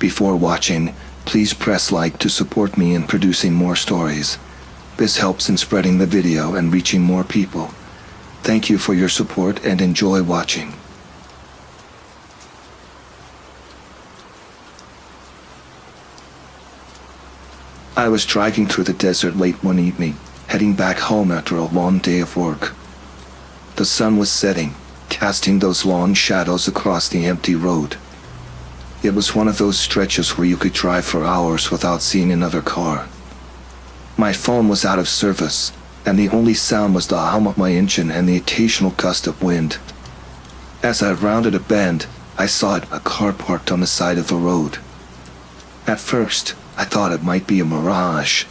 Before watching, please press like to support me in producing more stories. This helps in spreading the video and reaching more people. Thank you for your support and enjoy watching. I was driving through the desert late one evening, heading back home after a long day of work. The sun was setting, casting those long shadows across the empty road. It was one of those stretches where you could drive for hours without seeing another car. My phone was out of service, and the only sound was the hum of my engine and the occasional gust of wind. As I rounded a bend, I saw a car parked on the side of the road. At first, I thought it might be a mirage.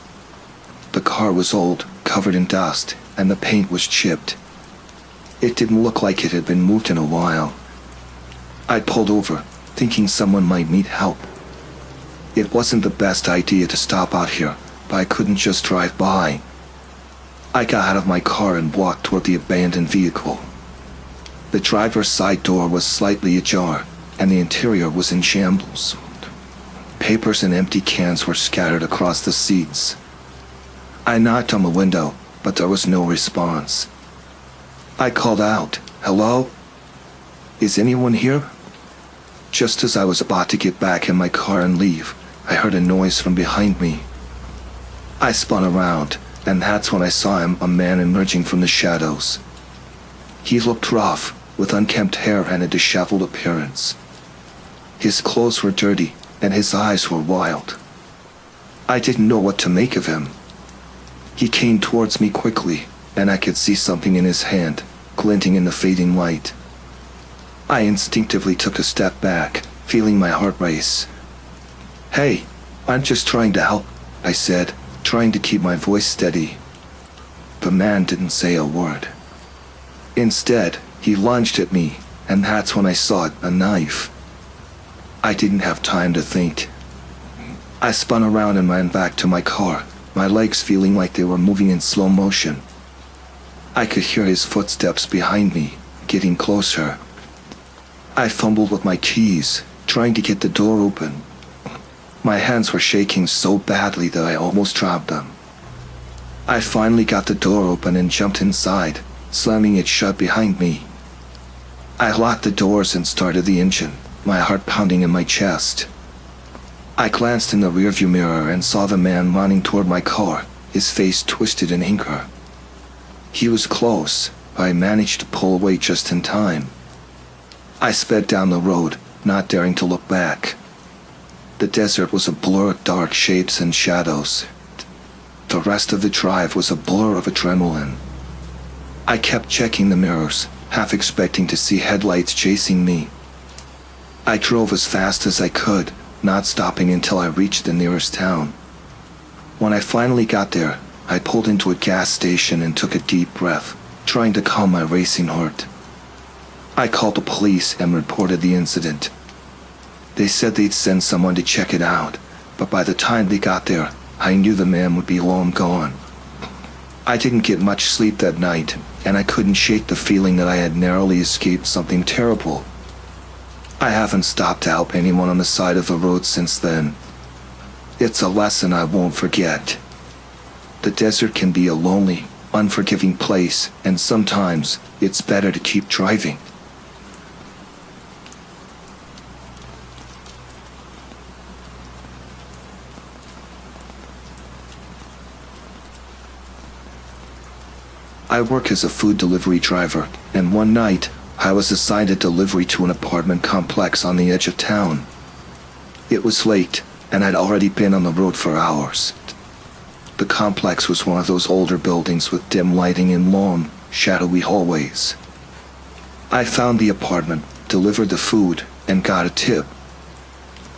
The car was old, covered in dust, and the paint was chipped. It didn't look like it had been moved in a while. I pulled over, thinking someone might need help. It wasn't the best idea to stop out here, but I couldn't just drive by. I got out of my car and walked toward the abandoned vehicle. The driver's side door was slightly ajar, and the interior was in shambles. Papers and empty cans were scattered across the seats. I knocked on the window, but there was no response. I called out, "Hello? Is anyone here?" Just as I was about to get back in my car and leave, I heard a noise from behind me. I spun around, and that's when I saw him, a man emerging from the shadows. He looked rough, with unkempt hair and a disheveled appearance. His clothes were dirty, and his eyes were wild. I didn't know what to make of him. He came towards me quickly, and I could see something in his hand, glinting in the fading light. I instinctively took a step back, feeling my heart race. "Hey, I'm just trying to help," I said, trying to keep my voice steady. The man didn't say a word. Instead, he lunged at me, and that's when I saw it, a knife. I didn't have time to think. I spun around and ran back to my car, my legs feeling like they were moving in slow motion. I could hear his footsteps behind me, getting closer. I fumbled with my keys, trying to get the door open. My hands were shaking so badly that I almost dropped them. I finally got the door open and jumped inside, slamming it shut behind me. I locked the doors and started the engine, my heart pounding in my chest. I glanced in the rearview mirror and saw the man running toward my car, his face twisted in anger. He was close, but I managed to pull away just in time. I sped down the road, not daring to look back. The desert was a blur of dark shapes and shadows. The rest of the drive was a blur of adrenaline. I kept checking the mirrors, half expecting to see headlights chasing me. I drove as fast as I could, not stopping until I reached the nearest town. When I finally got there, I pulled into a gas station and took a deep breath, trying to calm my racing heart. I called the police and reported the incident. They said they'd send someone to check it out, but by the time they got there, I knew the man would be long gone. I didn't get much sleep that night, and I couldn't shake the feeling that I had narrowly escaped something terrible. I haven't stopped to help anyone on the side of the road since then. It's a lesson I won't forget. The desert can be a lonely, unforgiving place, and sometimes it's better to keep driving. I work as a food delivery driver, and one night, I was assigned a delivery to an apartment complex on the edge of town. It was late, and I'd already been on the road for hours. The complex was one of those older buildings with dim lighting and long, shadowy hallways. I found the apartment, delivered the food, and got a tip.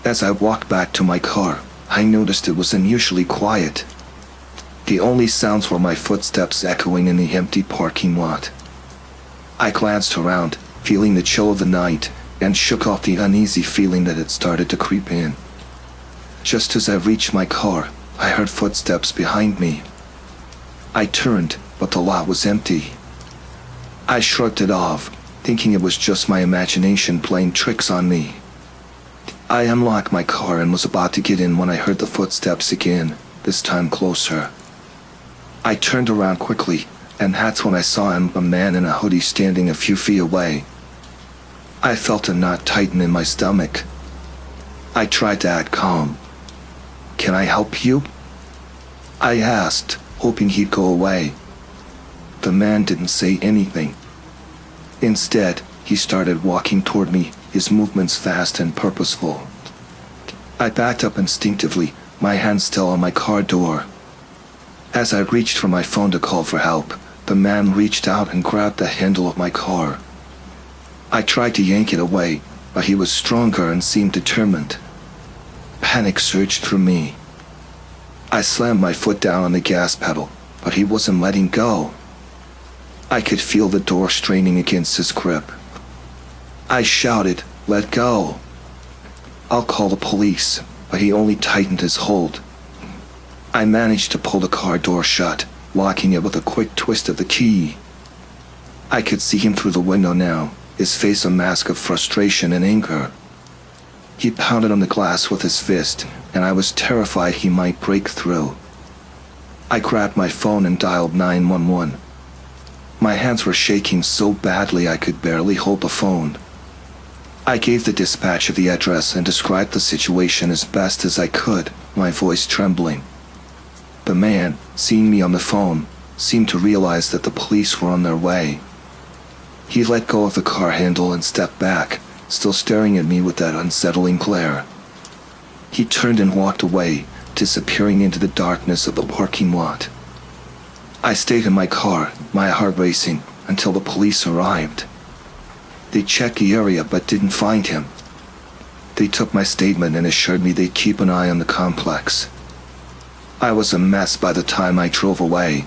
As I walked back to my car, I noticed it was unusually quiet. The only sounds were my footsteps echoing in the empty parking lot. I glanced around, feeling the chill of the night, and shook off the uneasy feeling that had started to creep in. Just as I reached my car, I heard footsteps behind me. I turned, but the lot was empty. I shrugged it off, thinking it was just my imagination playing tricks on me. I unlocked my car and was about to get in when I heard the footsteps again, this time closer. I turned around quickly, and that's when I saw a man in a hoodie standing a few feet away. I felt a knot tighten in my stomach. I tried to act calm. "Can I help you?" I asked, hoping he'd go away. The man didn't say anything. Instead, he started walking toward me, his movements fast and purposeful. I backed up instinctively, my hand still on my car door. As I reached for my phone to call for help, the man reached out and grabbed the handle of my car. I tried to yank it away, but he was stronger and seemed determined. Panic surged through me. I slammed my foot down on the gas pedal, but he wasn't letting go. I could feel the door straining against his grip. I shouted, "Let go!" "I'll call the police," but he only tightened his hold. I managed to pull the car door shut, locking it with a quick twist of the key. I could see him through the window now, his face a mask of frustration and anger. He pounded on the glass with his fist, and I was terrified he might break through. I grabbed my phone and dialed 911. My hands were shaking so badly I could barely hold the phone. I gave the dispatcher the address and described the situation as best as I could, my voice trembling. The man, seeing me on the phone, seemed to realize that the police were on their way. He let go of the car handle and stepped back, still staring at me with that unsettling glare. He turned and walked away, disappearing into the darkness of the parking lot. I stayed in my car, my heart racing, until the police arrived. They checked the area but didn't find him. They took my statement and assured me they'd keep an eye on the complex. I was a mess by the time I drove away.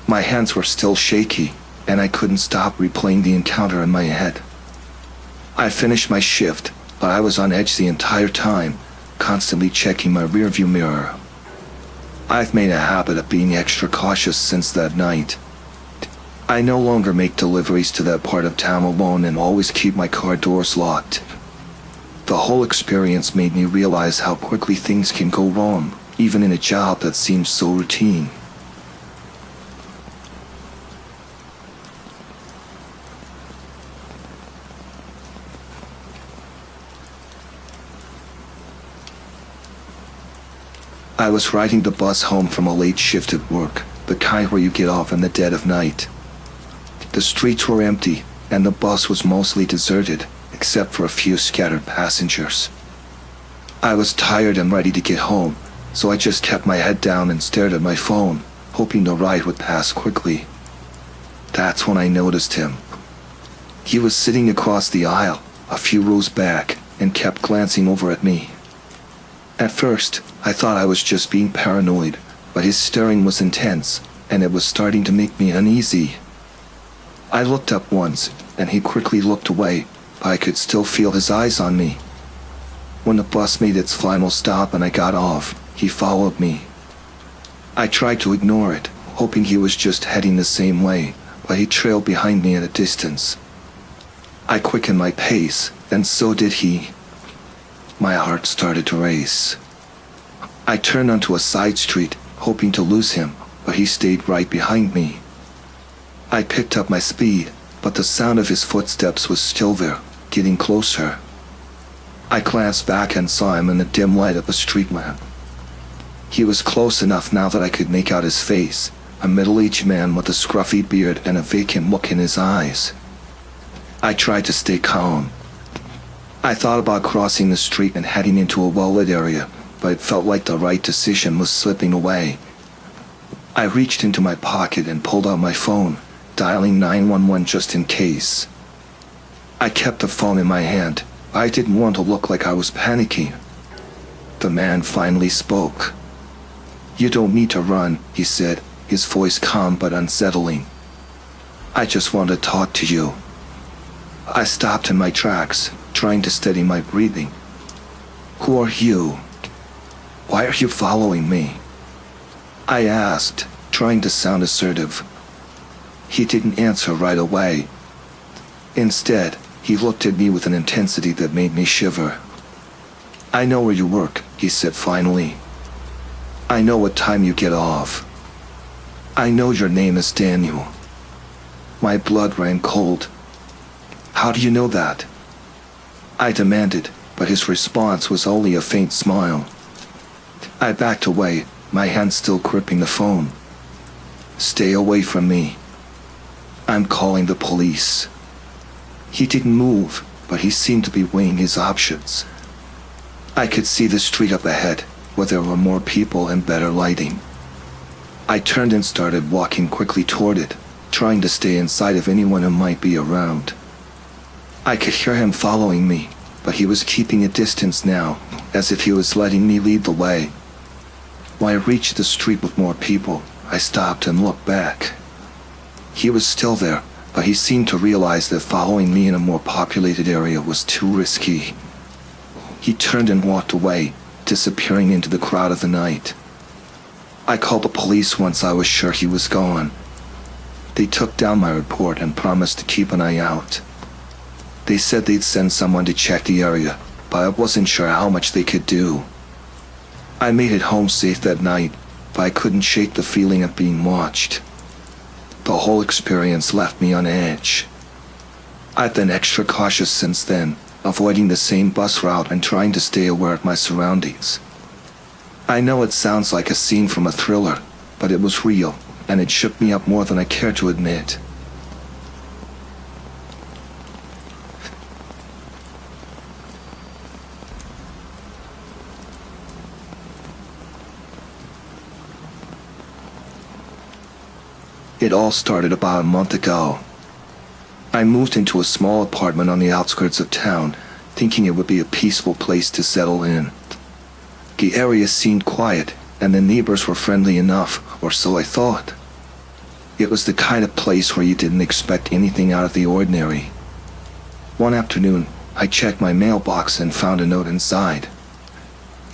My hands were still shaky, and I couldn't stop replaying the encounter in my head. I finished my shift, but I was on edge the entire time, constantly checking my rearview mirror. I've made a habit of being extra cautious since that night. I no longer make deliveries to that part of town alone and always keep my car doors locked. The whole experience made me realize how quickly things can go wrong, even in a job that seems so routine. I was riding the bus home from a late shift at work, the kind where you get off in the dead of night. The streets were empty, and the bus was mostly deserted, except for a few scattered passengers. I was tired and ready to get home, so I just kept my head down and stared at my phone, hoping the ride would pass quickly. That's when I noticed him. He was sitting across the aisle, a few rows back, and kept glancing over at me. At first, I thought I was just being paranoid, but his staring was intense, and it was starting to make me uneasy. I looked up once, and he quickly looked away, but I could still feel his eyes on me. When the bus made its final stop and I got off, he followed me. I tried to ignore it, hoping he was just heading the same way, but he trailed behind me at a distance. I quickened my pace, and so did he. My heart started to race. I turned onto a side street, hoping to lose him, but he stayed right behind me. I picked up my speed, but the sound of his footsteps was still there, getting closer. I glanced back and saw him in the dim light of a street lamp. He was close enough now that I could make out his face, a middle-aged man with a scruffy beard and a vacant look in his eyes. I tried to stay calm. I thought about crossing the street and heading into a well-lit area, but it felt like the right decision was slipping away. I reached into my pocket and pulled out my phone, dialing 911 just in case. I kept the phone in my hand. I didn't want to look like I was panicking. The man finally spoke. "You don't need to run," he said, his voice calm but unsettling. "I just want to talk to you." I stopped in my tracks, trying to steady my breathing. "Who are you? Why are you following me?" I asked, trying to sound assertive. He didn't answer right away. Instead, he looked at me with an intensity that made me shiver. "I know where you work," he said finally. "I know what time you get off. I know your name is Daniel." My blood ran cold. "How do you know that?" I demanded, but his response was only a faint smile. I backed away, my hand still gripping the phone. "Stay away from me. I'm calling the police." He didn't move, but he seemed to be weighing his options. I could see the street up ahead, where there were more people and better lighting. I turned and started walking quickly toward it, trying to stay in sight of anyone who might be around. I could hear him following me, but he was keeping a distance now, as if he was letting me lead the way. When I reached the street with more people, I stopped and looked back. He was still there, but he seemed to realize that following me in a more populated area was too risky. He turned and walked away, disappearing into the crowd of the night. I called the police once I was sure he was gone. They took down my report and promised to keep an eye out. They said they'd send someone to check the area, but I wasn't sure how much they could do. I made it home safe that night, but I couldn't shake the feeling of being watched. The whole experience left me on edge. I've been extra cautious since then, avoiding the same bus route and trying to stay aware of my surroundings. I know it sounds like a scene from a thriller, but it was real, and it shook me up more than I care to admit. It all started about a month ago. I moved into a small apartment on the outskirts of town, thinking it would be a peaceful place to settle in. The area seemed quiet, and the neighbors were friendly enough, or so I thought. It was the kind of place where you didn't expect anything out of the ordinary. One afternoon, I checked my mailbox and found a note inside.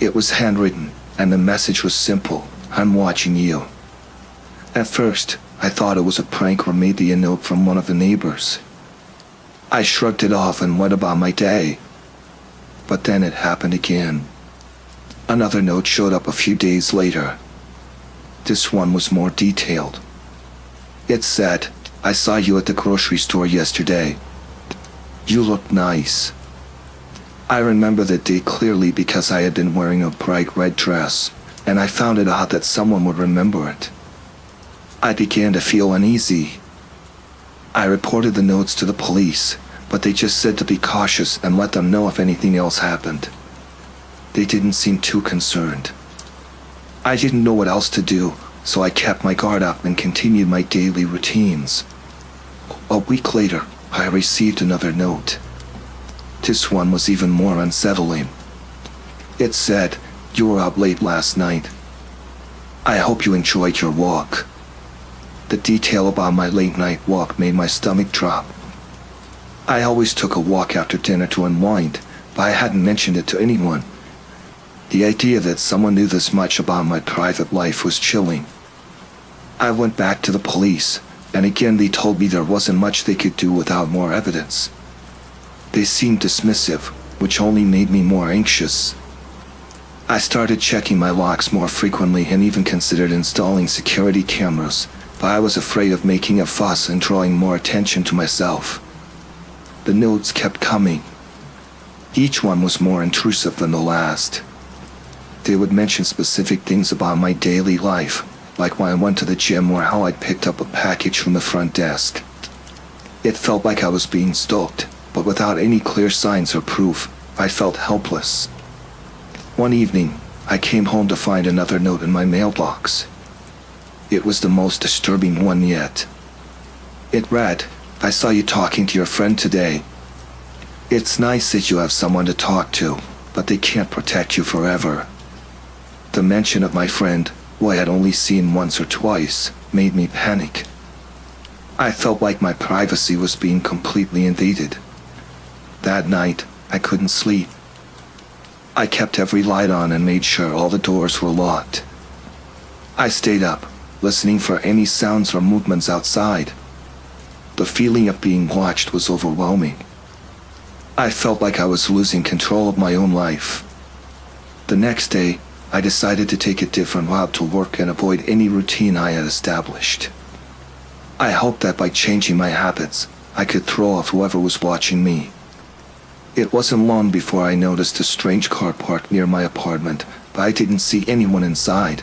It was handwritten, and the message was simple: "I'm watching you." At first, I thought it was a prank or maybe a note from one of the neighbors. I shrugged it off and went about my day. But then it happened again. Another note showed up a few days later. This one was more detailed. It said, "I saw you at the grocery store yesterday. You looked nice." I remember that day clearly because I had been wearing a bright red dress, and I found it odd that someone would remember it. I began to feel uneasy. I reported the notes to the police, but they just said to be cautious and let them know if anything else happened. They didn't seem too concerned. I didn't know what else to do, so I kept my guard up and continued my daily routines. A week later, I received another note. This one was even more unsettling. It said, "You were up late last night. I hope you enjoyed your walk." The detail about my late night walk made my stomach drop. I always took a walk after dinner to unwind, but I hadn't mentioned it to anyone. The idea that someone knew this much about my private life was chilling. I went back to the police, and again they told me there wasn't much they could do without more evidence. They seemed dismissive, which only made me more anxious. I started checking my locks more frequently and even considered installing security cameras, but I was afraid of making a fuss and drawing more attention to myself. The notes kept coming. Each one was more intrusive than the last. They would mention specific things about my daily life, like when I went to the gym or how I'd picked up a package from the front desk. It felt like I was being stalked, but without any clear signs or proof, I felt helpless. One evening, I came home to find another note in my mailbox. It was the most disturbing one yet. It read, "I saw you talking to your friend today. It's nice that you have someone to talk to, but they can't protect you forever." The mention of my friend, who I had only seen once or twice, made me panic. I felt like my privacy was being completely invaded. That night, I couldn't sleep. I kept every light on and made sure all the doors were locked. I stayed up, listening for any sounds or movements outside. The feeling of being watched was overwhelming. I felt like I was losing control of my own life. The next day, I decided to take a different route to work and avoid any routine I had established. I hoped that by changing my habits, I could throw off whoever was watching me. It wasn't long before I noticed a strange car parked near my apartment, but I didn't see anyone inside.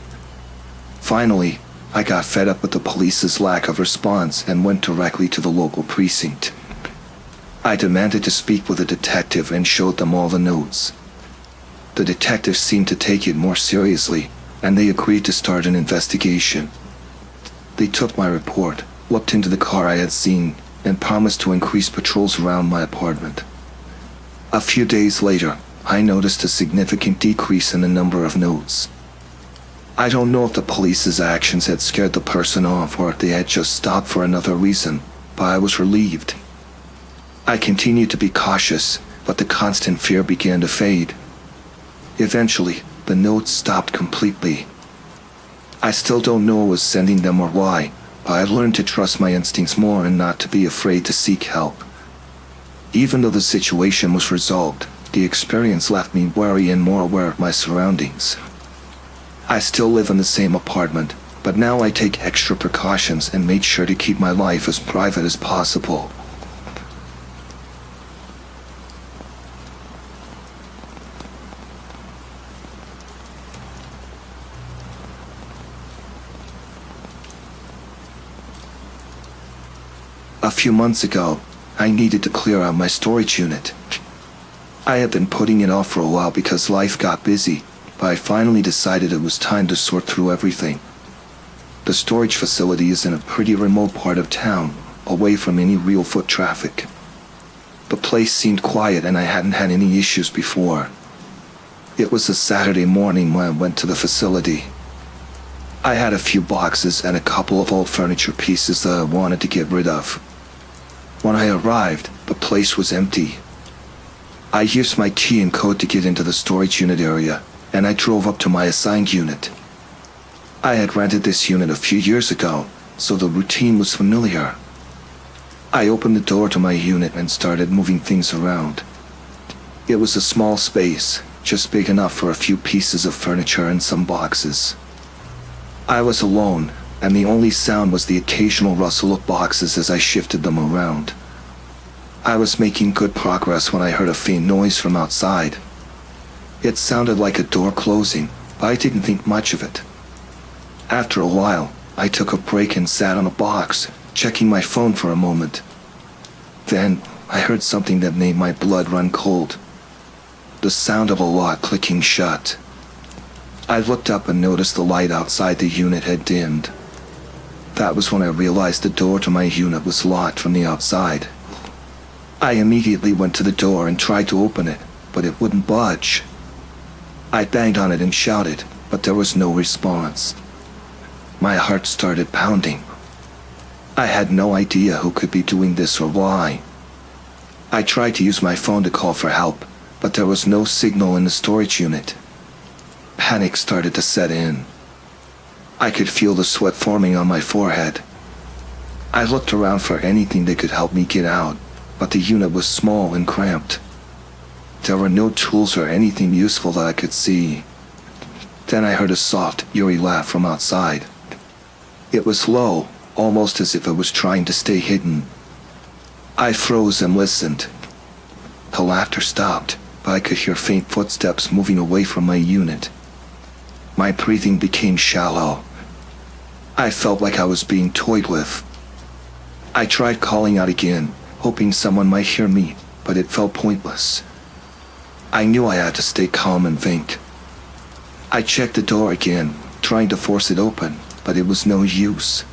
Finally, I got fed up with the police's lack of response and went directly to the local precinct. I demanded to speak with a detective and showed them all the notes. The detectives seemed to take it more seriously, and they agreed to start an investigation. They took my report, looked into the car I had seen, and promised to increase patrols around my apartment. A few days later, I noticed a significant decrease in the number of notes. I don't know if the police's actions had scared the person off or if they had just stopped for another reason, but I was relieved. I continued to be cautious, but the constant fear began to fade. Eventually, the notes stopped completely. I still don't know who was sending them or why, but I learned to trust my instincts more and not to be afraid to seek help. Even though the situation was resolved, the experience left me wary and more aware of my surroundings. I still live in the same apartment, but now I take extra precautions and make sure to keep my life as private as possible. A few months ago, I needed to clear out my storage unit. I had been putting it off for a while because life got busy, but I finally decided it was time to sort through everything. The storage facility is in a pretty remote part of town, away from any real foot traffic. The place seemed quiet and I hadn't had any issues before. It was a Saturday morning when I went to the facility. I had a few boxes and a couple of old furniture pieces that I wanted to get rid of. When I arrived, the place was empty. I used my key and code to get into the storage unit area, and I drove up to my assigned unit. I had rented this unit a few years ago, so the routine was familiar. I opened the door to my unit and started moving things around. It was a small space, just big enough for a few pieces of furniture and some boxes. I was alone, and the only sound was the occasional rustle of boxes as I shifted them around. I was making good progress when I heard a faint noise from outside. It sounded like a door closing, but I didn't think much of it. After a while, I took a break and sat on a box, checking my phone for a moment. Then, I heard something that made my blood run cold. The sound of a lock clicking shut. I looked up and noticed the light outside the unit had dimmed. That was when I realized the door to my unit was locked from the outside. I immediately went to the door and tried to open it, but it wouldn't budge. I banged on it and shouted, but there was no response. My heart started pounding. I had no idea who could be doing this or why. I tried to use my phone to call for help, but there was no signal in the storage unit. Panic started to set in. I could feel the sweat forming on my forehead. I looked around for anything that could help me get out, but the unit was small and cramped. There were no tools or anything useful that I could see. Then I heard a soft, eerie laugh from outside. It was low, almost as if it was trying to stay hidden. I froze and listened. The laughter stopped, but I could hear faint footsteps moving away from my unit. My breathing became shallow. I felt like I was being toyed with. I tried calling out again, hoping someone might hear me, but it felt pointless. I knew I had to stay calm and think. I checked the door again, trying to force it open, but it was no use.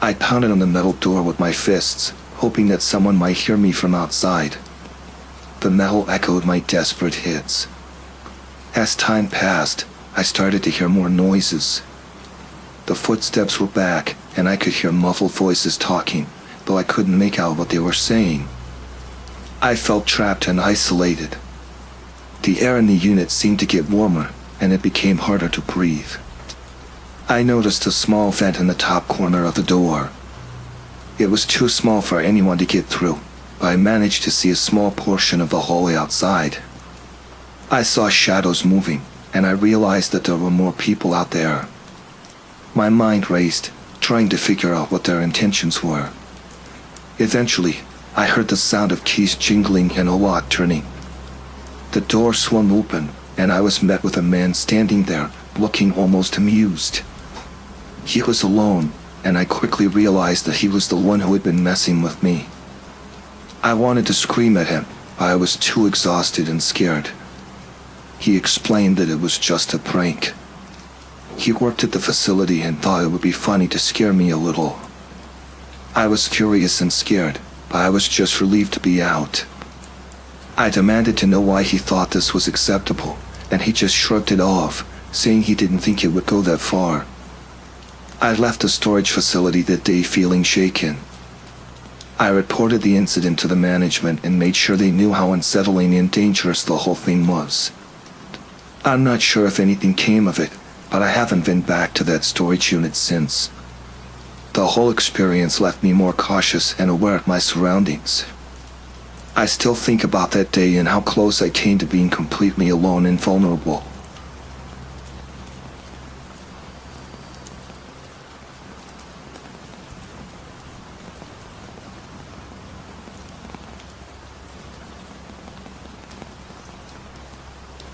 I pounded on the metal door with my fists, hoping that someone might hear me from outside. The metal echoed my desperate hits. As time passed, I started to hear more noises. The footsteps were back, and I could hear muffled voices talking, though I couldn't make out what they were saying. I felt trapped and isolated. The air in the unit seemed to get warmer, and it became harder to breathe. I noticed a small vent in the top corner of the door. It was too small for anyone to get through, but I managed to see a small portion of the hallway outside. I saw shadows moving, and I realized that there were more people out there. My mind raced, trying to figure out what their intentions were. Eventually, I heard the sound of keys jingling and a lock turning. The door swung open, and I was met with a man standing there, looking almost amused. He was alone, and I quickly realized that he was the one who had been messing with me. I wanted to scream at him, but I was too exhausted and scared. He explained that it was just a prank. He worked at the facility and thought it would be funny to scare me a little. I was curious and scared, but I was just relieved to be out. I demanded to know why he thought this was acceptable, and he just shrugged it off, saying he didn't think it would go that far. I left the storage facility that day feeling shaken. I reported the incident to the management and made sure they knew how unsettling and dangerous the whole thing was. I'm not sure if anything came of it, but I haven't been back to that storage unit since. The whole experience left me more cautious and aware of my surroundings. I still think about that day and how close I came to being completely alone and vulnerable.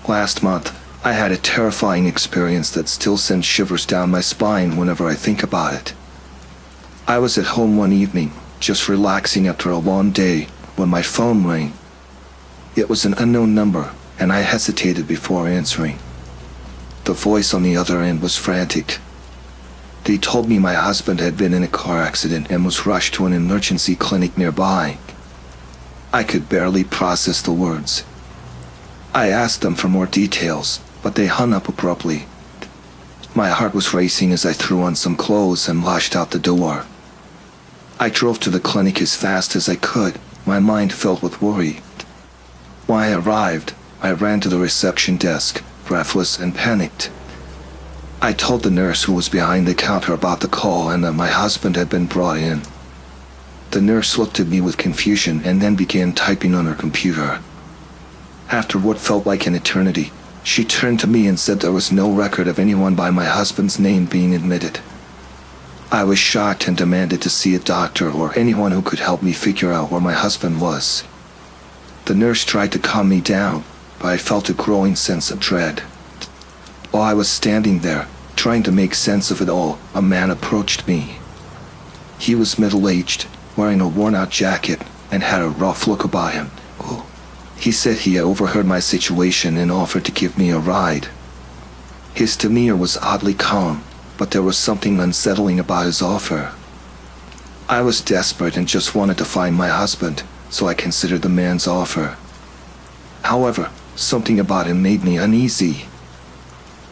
Last month, I had a terrifying experience that still sends shivers down my spine whenever I think about it. I was at home one evening, just relaxing after a long day, when my phone rang. It was an unknown number, and I hesitated before answering. The voice on the other end was frantic. They told me my husband had been in a car accident and was rushed to an emergency clinic nearby. I could barely process the words. I asked them for more details, but they hung up abruptly. My heart was racing as I threw on some clothes and rushed out the door. I drove to the clinic as fast as I could, my mind filled with worry. When I arrived, I ran to the reception desk, breathless and panicked. I told the nurse who was behind the counter about the call and that my husband had been brought in. The nurse looked at me with confusion and then began typing on her computer. After what felt like an eternity, she turned to me and said there was no record of anyone by my husband's name being admitted. I was shocked and demanded to see a doctor or anyone who could help me figure out where my husband was. The nurse tried to calm me down, but I felt a growing sense of dread. While I was standing there, trying to make sense of it all, a man approached me. He was middle-aged, wearing a worn-out jacket, and had a rough look about him. He said he had overheard my situation and offered to give me a ride. His demeanor was oddly calm, but there was something unsettling about his offer. I was desperate and just wanted to find my husband, so I considered the man's offer. However, something about him made me uneasy.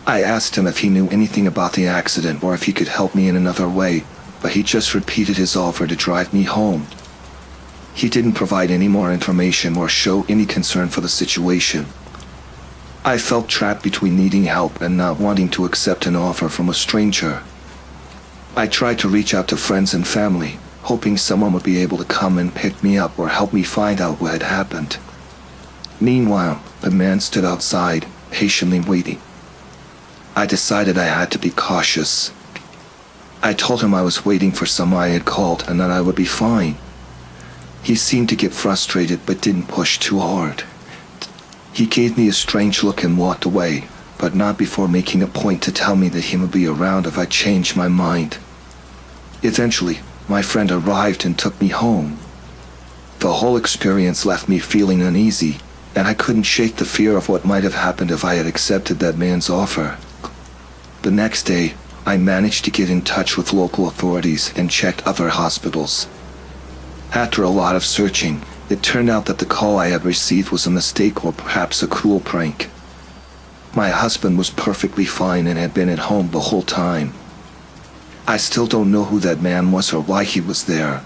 I asked him if he knew anything about the accident or if he could help me in another way, but he just repeated his offer to drive me home. He didn't provide any more information or show any concern for the situation. I felt trapped between needing help and not wanting to accept an offer from a stranger. I tried to reach out to friends and family, hoping someone would be able to come and pick me up or help me find out what had happened. Meanwhile, the man stood outside, patiently waiting. I decided I had to be cautious. I told him I was waiting for someone I had called and that I would be fine. He seemed to get frustrated but didn't push too hard. He gave me a strange look and walked away, but not before making a point to tell me that he would be around if I changed my mind. Eventually, my friend arrived and took me home. The whole experience left me feeling uneasy, and I couldn't shake the fear of what might have happened if I had accepted that man's offer. The next day, I managed to get in touch with local authorities and checked other hospitals. After a lot of searching, it turned out that the call I had received was a mistake or perhaps a cruel prank. My husband was perfectly fine and had been at home the whole time. I still don't know who that man was or why he was there.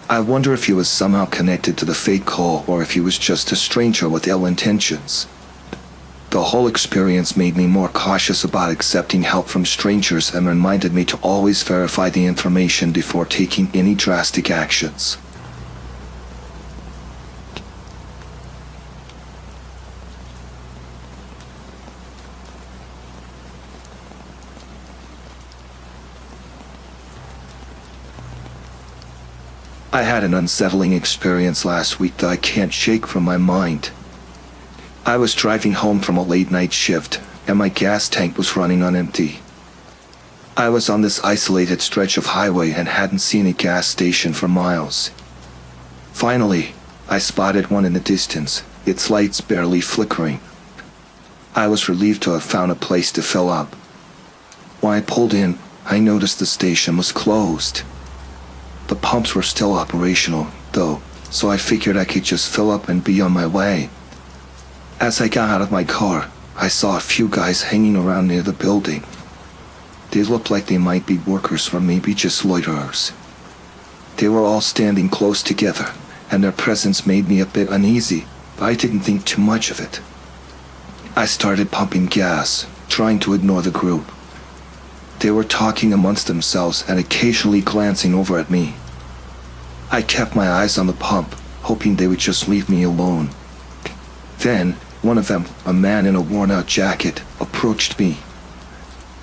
I wonder if he was somehow connected to the fake call or if he was just a stranger with ill intentions. The whole experience made me more cautious about accepting help from strangers and reminded me to always verify the information before taking any drastic actions. I had an unsettling experience last week that I can't shake from my mind. I was driving home from a late night shift, and my gas tank was running on empty. I was on this isolated stretch of highway and hadn't seen a gas station for miles. Finally, I spotted one in the distance, its lights barely flickering. I was relieved to have found a place to fill up. When I pulled in, I noticed the station was closed. The pumps were still operational, though, so I figured I could just fill up and be on my way. As I got out of my car, I saw a few guys hanging around near the building. They looked like they might be workers or maybe just loiterers. They were all standing close together, and their presence made me a bit uneasy, but I didn't think too much of it. I started pumping gas, trying to ignore the group. They were talking amongst themselves and occasionally glancing over at me. I kept my eyes on the pump, hoping they would just leave me alone. Then, one of them, a man in a worn-out jacket, approached me.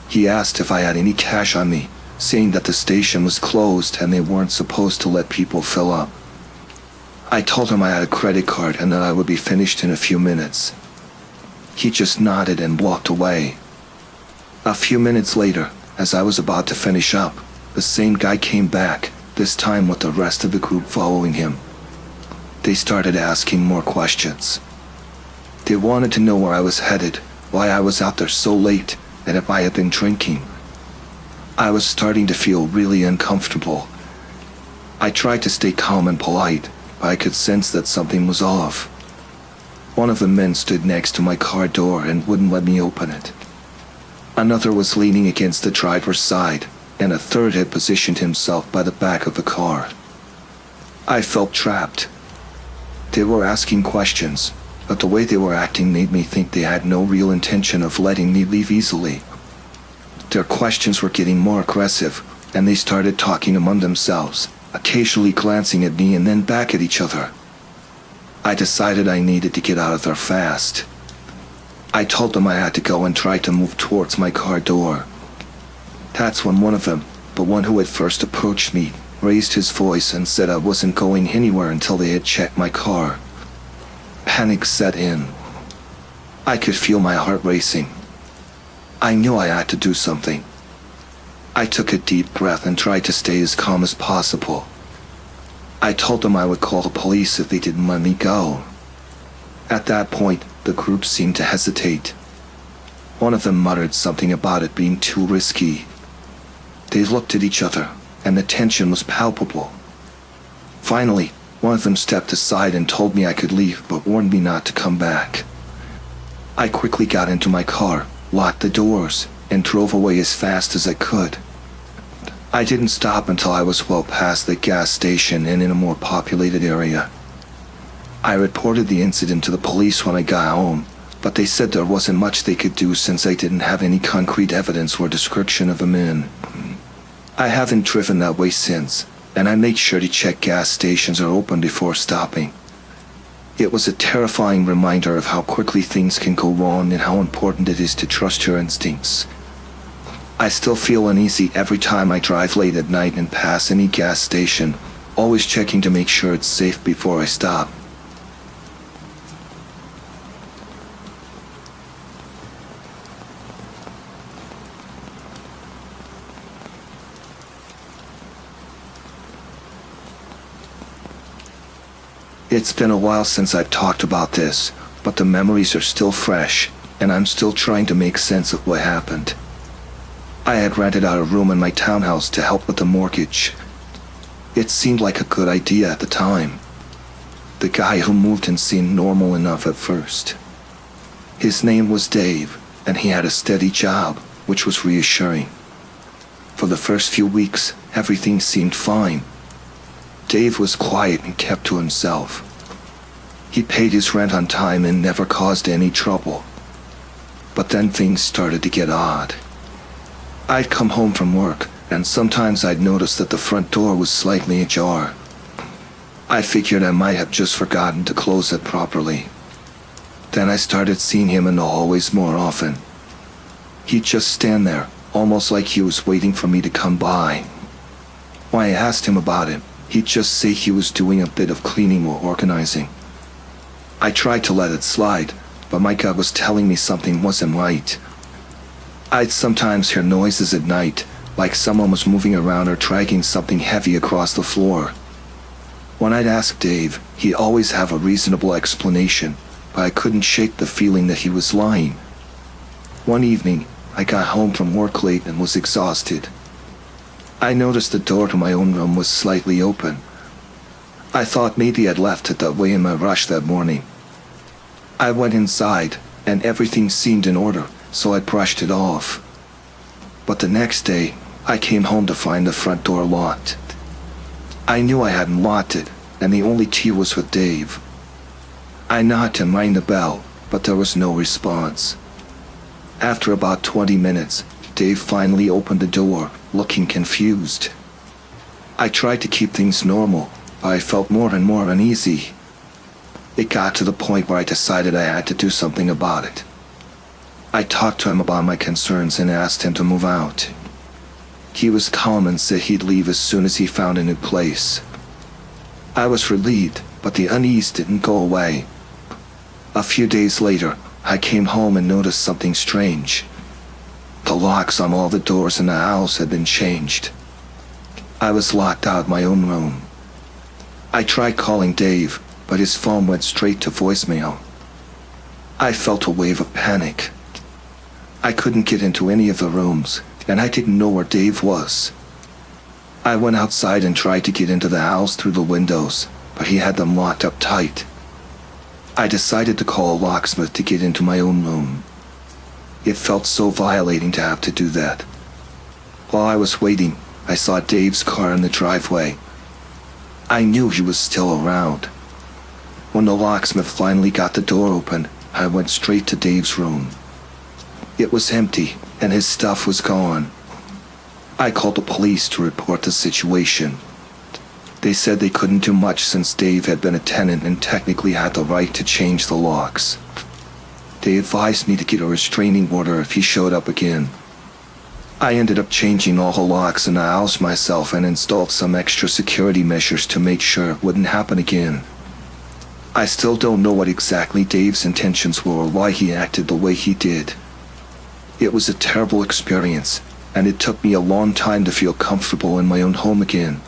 He asked if I had any cash on me, saying that the station was closed and they weren't supposed to let people fill up. I told him I had a credit card and that I would be finished in a few minutes. He just nodded and walked away. A few minutes later, as I was about to finish up, the same guy came back, this time with the rest of the group following him. They started asking more questions. They wanted to know where I was headed, why I was out there so late, and if I had been drinking. I was starting to feel really uncomfortable. I tried to stay calm and polite, but I could sense that something was off. One of the men stood next to my car door and wouldn't let me open it. Another was leaning against the driver's side, and a third had positioned himself by the back of the car. I felt trapped. They were asking questions, but the way they were acting made me think they had no real intention of letting me leave easily. Their questions were getting more aggressive, and they started talking among themselves, occasionally glancing at me and then back at each other. I decided I needed to get out of there fast. I told them I had to go and tried to move towards my car door. That's when one of them, the one who had first approached me, raised his voice and said I wasn't going anywhere until they had checked my car. Panic set in. I could feel my heart racing. I knew I had to do something. I took a deep breath and tried to stay as calm as possible. I told them I would call the police if they didn't let me go. At that point, the group seemed to hesitate. One of them muttered something about it being too risky. They looked at each other, and the tension was palpable. Finally, one of them stepped aside and told me I could leave, but warned me not to come back. I quickly got into my car, locked the doors, and drove away as fast as I could. I didn't stop until I was well past the gas station and in a more populated area. I reported the incident to the police when I got home, but they said there wasn't much they could do since I didn't have any concrete evidence or description of the men. I haven't driven that way since, and I make sure to check gas stations are open before stopping. It was a terrifying reminder of how quickly things can go wrong and how important it is to trust your instincts. I still feel uneasy every time I drive late at night and pass any gas station, always checking to make sure it's safe before I stop. It's been a while since I've talked about this, but the memories are still fresh, and I'm still trying to make sense of what happened. I had rented out a room in my townhouse to help with the mortgage. It seemed like a good idea at the time. The guy who moved in seemed normal enough at first. His name was Dave, and he had a steady job, which was reassuring. For the first few weeks, everything seemed fine. Dave was quiet and kept to himself. He paid his rent on time and never caused any trouble. But then things started to get odd. I'd come home from work, and sometimes I'd notice that the front door was slightly ajar. I figured I might have just forgotten to close it properly. Then I started seeing him in the hallways more often. He'd just stand there, almost like he was waiting for me to come by. When I asked him about it, He'd just say he was doing a bit of cleaning or organizing. I tried to let it slide, but my gut was telling me something wasn't right. I'd sometimes hear noises at night, like someone was moving around or dragging something heavy across the floor. When I'd ask Dave, he'd always have a reasonable explanation, but I couldn't shake the feeling that he was lying. One evening, I got home from work late and was exhausted. I noticed the door to my own room was slightly open. I thought maybe I'd left it that way in my rush that morning. I went inside, and everything seemed in order, so I brushed it off. But the next day, I came home to find the front door locked. I knew I hadn't locked it, and the only key was with Dave. I knocked and rang the bell, but there was no response. After about 20 minutes, Dave finally opened the door, looking confused. I tried to keep things normal, but I felt more and more uneasy. It got to the point where I decided I had to do something about it. I talked to him about my concerns and asked him to move out. He was calm and said he'd leave as soon as he found a new place. I was relieved, but the unease didn't go away. A few days later, I came home and noticed something strange. The locks on all the doors in the house had been changed. I was locked out of my own room. I tried calling Dave, but his phone went straight to voicemail. I felt a wave of panic. I couldn't get into any of the rooms, and I didn't know where Dave was. I went outside and tried to get into the house through the windows, but he had them locked up tight. I decided to call a locksmith to get into my own room. It felt so violating to have to do that. While I was waiting, I saw Dave's car in the driveway. I knew he was still around. When the locksmith finally got the door open, I went straight to Dave's room. It was empty, and his stuff was gone. I called the police to report the situation. They said they couldn't do much since Dave had been a tenant and technically had the right to change the locks. They advised me to get a restraining order if he showed up again. I ended up changing all the locks in the house myself and installed some extra security measures to make sure it wouldn't happen again. I still don't know what exactly Dave's intentions were or why he acted the way he did. It was a terrible experience, and it took me a long time to feel comfortable in my own home again.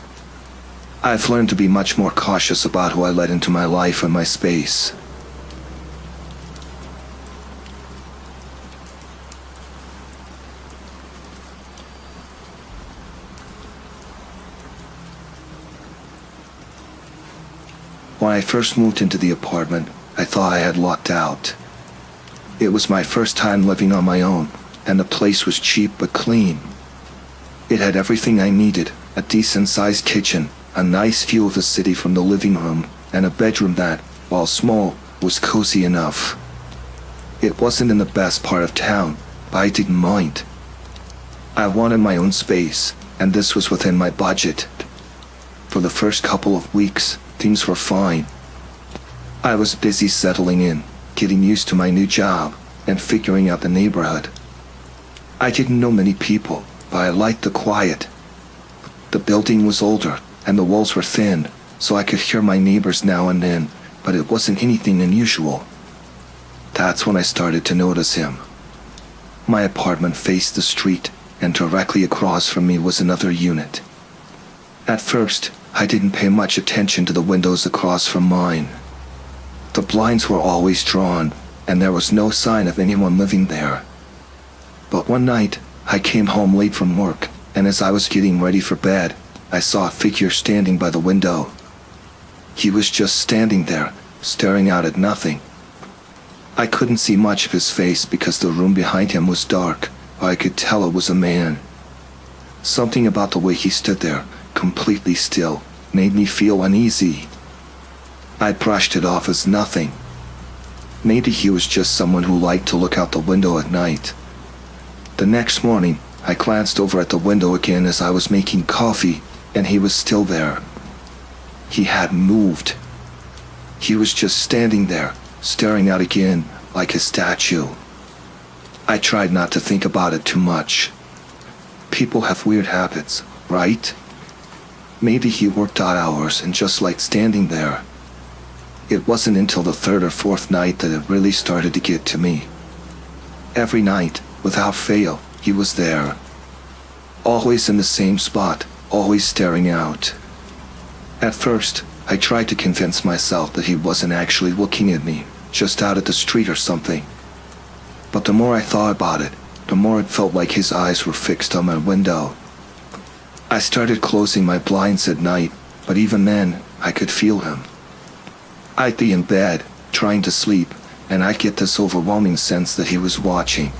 I've learned to be much more cautious about who I let into my life and my space. When I first moved into the apartment, I thought I had lucked out. It was my first time living on my own, and the place was cheap but clean. It had everything I needed, a decent-sized kitchen, a nice view of the city from the living room, and a bedroom that, while small, was cozy enough. It wasn't in the best part of town, but I didn't mind. I wanted my own space, and this was within my budget. For the first couple of weeks, things were fine. I was busy settling in, getting used to my new job, and figuring out the neighborhood. I didn't know many people, but I liked the quiet. The building was older, and the walls were thin, so I could hear my neighbors now and then, but it wasn't anything unusual. That's when I started to notice him. My apartment faced the street, and directly across from me was another unit. At first, I didn't pay much attention to the windows across from mine. The blinds were always drawn, and there was no sign of anyone living there. But one night, I came home late from work, and as I was getting ready for bed, I saw a figure standing by the window. He was just standing there, staring out at nothing. I couldn't see much of his face because the room behind him was dark, but I could tell it was a man. Something about the way he stood there, completely still, made me feel uneasy. I brushed it off as nothing. Maybe he was just someone who liked to look out the window at night. The next morning, I glanced over at the window again as I was making coffee, and he was still there. He hadn't moved. He was just standing there, staring out again, like a statue. I tried not to think about it too much. People have weird habits, right? Maybe he worked odd hours and just liked standing there. It wasn't until the third or fourth night that it really started to get to me. Every night, without fail, he was there. Always in the same spot, always staring out. At first, I tried to convince myself that he wasn't actually looking at me, just out at the street or something. But the more I thought about it, the more it felt like his eyes were fixed on my window. I started closing my blinds at night, but even then, I could feel him. I'd be in bed, trying to sleep, and I'd get this overwhelming sense that he was watching.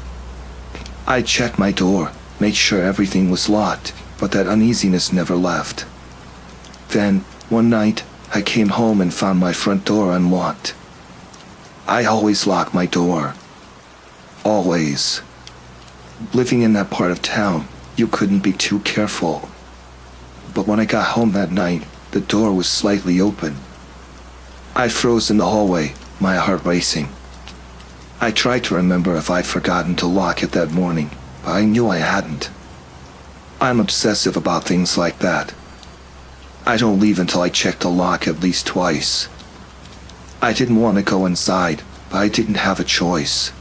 I'd check my door, make sure everything was locked, but that uneasiness never left. Then, one night, I came home and found my front door unlocked. I always lock my door. Always. Living in that part of town, you couldn't be too careful. But when I got home that night, the door was slightly open. I froze in the hallway, my heart racing. I tried to remember if I'd forgotten to lock it that morning, but I knew I hadn't. I'm obsessive about things like that. I don't leave until I check the lock at least twice. I didn't want to go inside, but I didn't have a choice.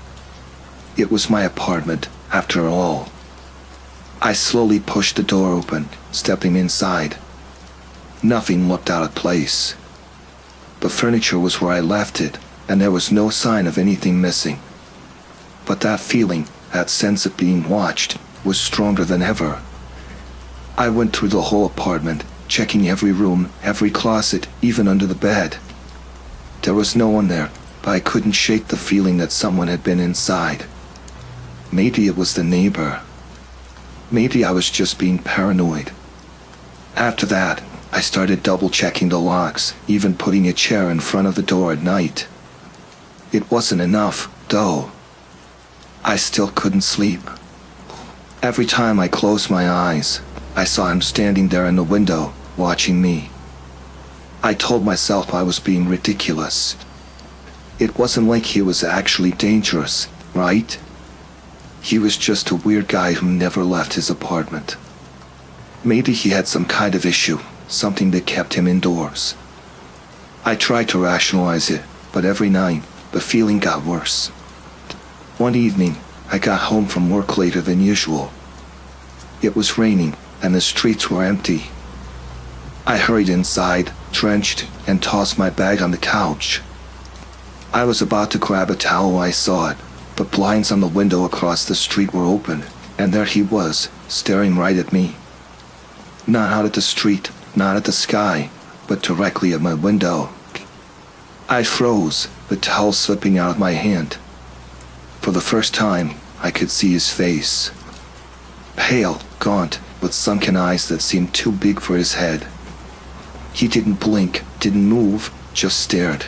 It was my apartment, after all. I slowly pushed the door open, stepping inside. Nothing looked out of place. The furniture was where I left it, and there was no sign of anything missing. But that feeling, that sense of being watched, was stronger than ever. I went through the whole apartment, checking every room, every closet, even under the bed. There was no one there, but I couldn't shake the feeling that someone had been inside. Maybe it was the neighbor. Maybe I was just being paranoid. After that, I started double-checking the locks, even putting a chair in front of the door at night. It wasn't enough, though. I still couldn't sleep. Every time I closed my eyes, I saw him standing there in the window, watching me. I told myself I was being ridiculous. It wasn't like he was actually dangerous, right? He was just a weird guy who never left his apartment. Maybe he had some kind of issue, something that kept him indoors. I tried to rationalize it, but every night, the feeling got worse. One evening, I got home from work later than usual. It was raining, and the streets were empty. I hurried inside, drenched, and tossed my bag on the couch. I was about to grab a towel when I saw it, but blinds on the window across the street were open, and there he was, staring right at me. Not out at the street, not at the sky, but directly at my window. I froze, the towel slipping out of my hand. For the first time, I could see his face. Pale, gaunt, with sunken eyes that seemed too big for his head. He didn't blink, didn't move, just stared.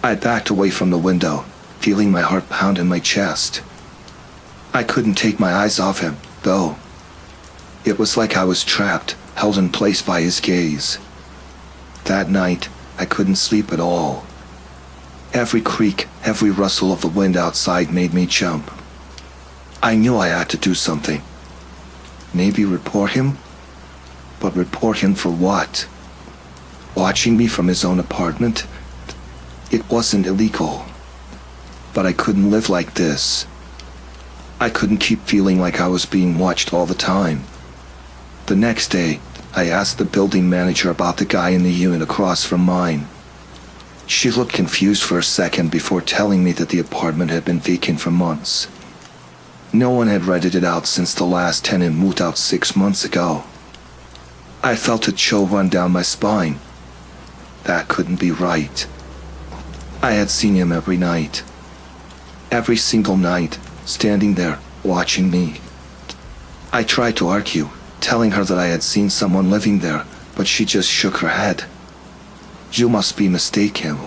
I backed away from the window, feeling my heart pound in my chest. I couldn't take my eyes off him, though. It was like I was trapped, held in place by his gaze. That night, I couldn't sleep at all. Every creak, every rustle of the wind outside made me jump. I knew I had to do something. Maybe report him? But report him for what? Watching me from his own apartment? It wasn't illegal. But I couldn't live like this. I couldn't keep feeling like I was being watched all the time. The next day, I asked the building manager about the guy in the unit across from mine. She looked confused for a second before telling me that the apartment had been vacant for months. No one had rented it out since the last tenant moved out 6 months ago. I felt a chill run down my spine. That couldn't be right. I had seen him every night. Every single night, standing there, watching me. I tried to argue, telling her that I had seen someone living there, but she just shook her head. You must be mistaken.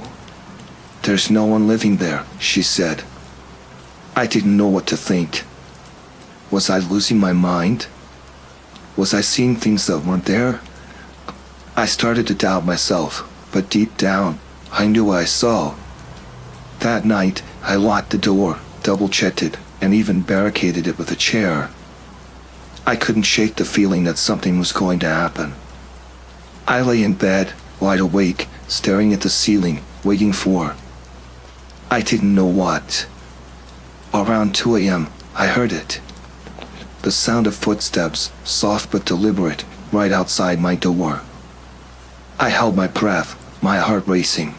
There's no one living there, she said. I didn't know what to think. Was I losing my mind? Was I seeing things that weren't there? I started to doubt myself, but deep down, I knew what I saw. That night, I locked the door, double-checked it, and even barricaded it with a chair. I couldn't shake the feeling that something was going to happen. I lay in bed, wide awake, staring at the ceiling, waiting for... I didn't know what. Around 2 a.m., I heard it. The sound of footsteps, soft but deliberate, right outside my door. I held my breath, my heart racing.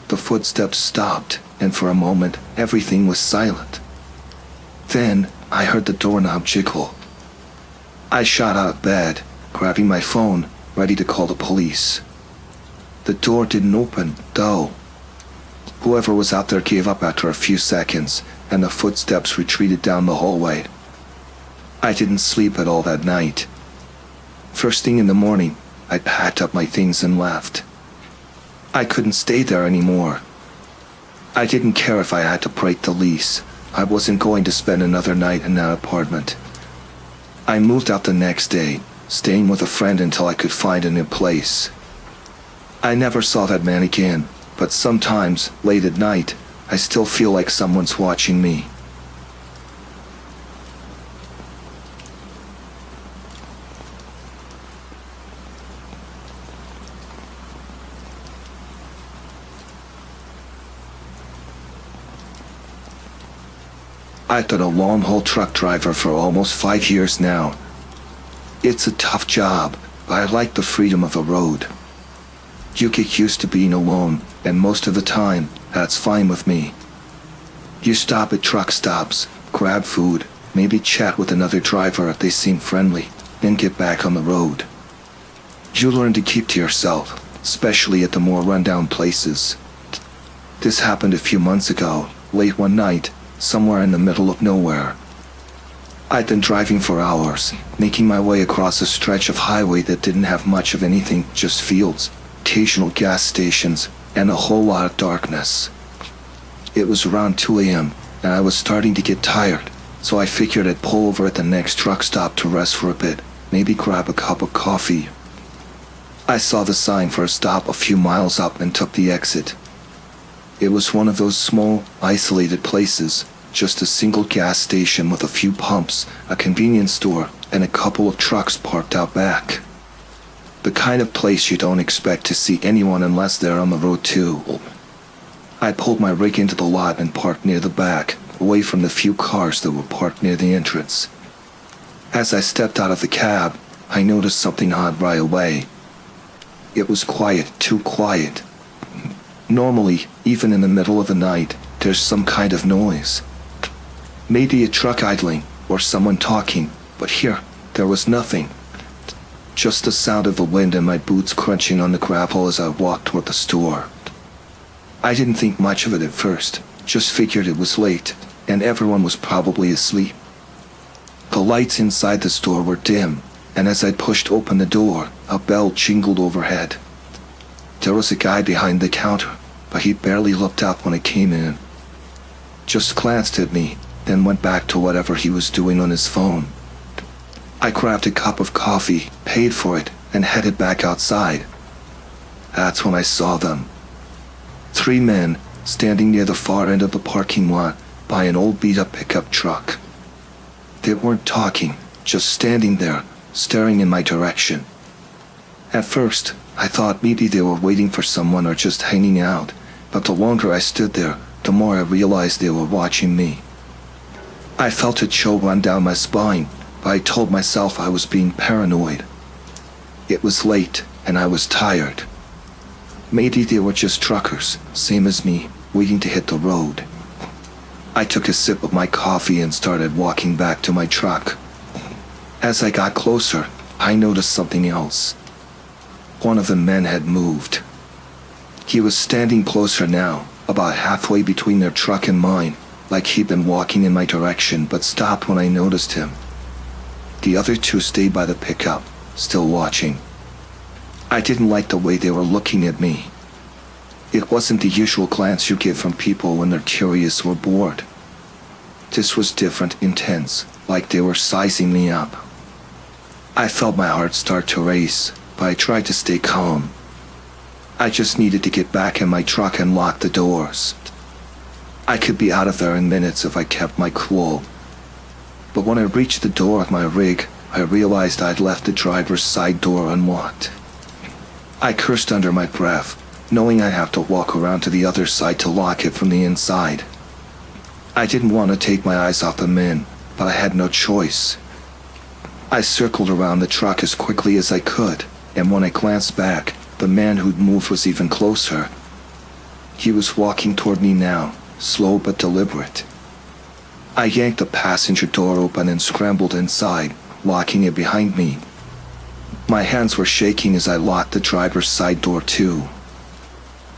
The footsteps stopped, and for a moment, everything was silent. Then, I heard the doorknob jiggle. I shot out of bed, grabbing my phone, ready to call the police. The door didn't open, though. Whoever was out there gave up after a few seconds, and the footsteps retreated down the hallway. I didn't sleep at all that night. First thing in the morning, I packed up my things and left. I couldn't stay there anymore. I didn't care if I had to break the lease. I wasn't going to spend another night in that apartment. I moved out the next day, staying with a friend until I could find a new place. I never saw that man again, but sometimes, late at night, I still feel like someone's watching me. I've been a long-haul truck driver for almost 5 years now. It's a tough job, but I like the freedom of the road. You get used to being alone, and most of the time, that's fine with me. You stop at truck stops, grab food, maybe chat with another driver if they seem friendly, then get back on the road. You learn to keep to yourself, especially at the more rundown places. This happened a few months ago, late one night, somewhere in the middle of nowhere. I'd been driving for hours, making my way across a stretch of highway that didn't have much of anything, just fields, occasional gas stations, and a whole lot of darkness. It was around 2 a.m., and I was starting to get tired, so I figured I'd pull over at the next truck stop to rest for a bit, maybe grab a cup of coffee. I saw the sign for a stop a few miles up and took the exit. It was one of those small, isolated places, just a single gas station with a few pumps, a convenience store, and a couple of trucks parked out back. The kind of place you don't expect to see anyone unless they're on the road too. I pulled my rig into the lot and parked near the back, away from the few cars that were parked near the entrance. As I stepped out of the cab, I noticed something odd right away. It was quiet, too quiet. Normally, even in the middle of the night, there's some kind of noise. Maybe a truck idling, or someone talking, but here, there was nothing. Just the sound of the wind and my boots crunching on the gravel as I walked toward the store. I didn't think much of it at first, just figured it was late, and everyone was probably asleep. The lights inside the store were dim, and as I pushed open the door, a bell jingled overhead. There was a guy behind the counter, but he barely looked up when I came in. Just glanced at me, then went back to whatever he was doing on his phone. I grabbed a cup of coffee, paid for it, and headed back outside. That's when I saw them. 3 men, standing near the far end of the parking lot by an old beat-up pickup truck. They weren't talking, just standing there, staring in my direction. At first, I thought maybe they were waiting for someone or just hanging out, but the longer I stood there, the more I realized they were watching me. I felt a chill run down my spine, but I told myself I was being paranoid. It was late, and I was tired. Maybe they were just truckers, same as me, waiting to hit the road. I took a sip of my coffee and started walking back to my truck. As I got closer, I noticed something else. One of the men had moved. He was standing closer now, about halfway between their truck and mine, like he'd been walking in my direction but stopped when I noticed him. The other 2 stayed by the pickup, still watching. I didn't like the way they were looking at me. It wasn't the usual glance you get from people when they're curious or bored. This was different, intense, like they were sizing me up. I felt my heart start to race, but I tried to stay calm. I just needed to get back in my truck and lock the doors. I could be out of there in minutes if I kept my cool. But when I reached the door of my rig, I realized I'd left the driver's side door unlocked. I cursed under my breath, knowing I'd have to walk around to the other side to lock it from the inside. I didn't want to take my eyes off the men, but I had no choice. I circled around the truck as quickly as I could, and when I glanced back, the man who'd moved was even closer. He was walking toward me now, slow but deliberate. I yanked the passenger door open and scrambled inside, locking it behind me. My hands were shaking as I locked the driver's side door too.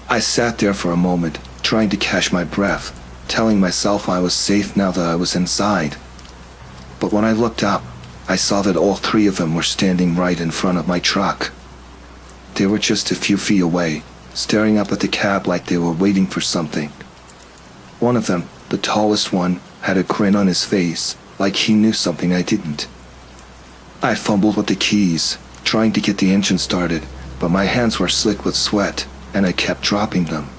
I sat there for a moment, trying to catch my breath, telling myself I was safe now that I was inside. But when I looked up, I saw that all three of them were standing right in front of my truck. They were just a few feet away, staring up at the cab like they were waiting for something. One of them, the tallest one, had a grin on his face, like he knew something I didn't. I fumbled with the keys, trying to get the engine started, but my hands were slick with sweat, and I kept dropping them.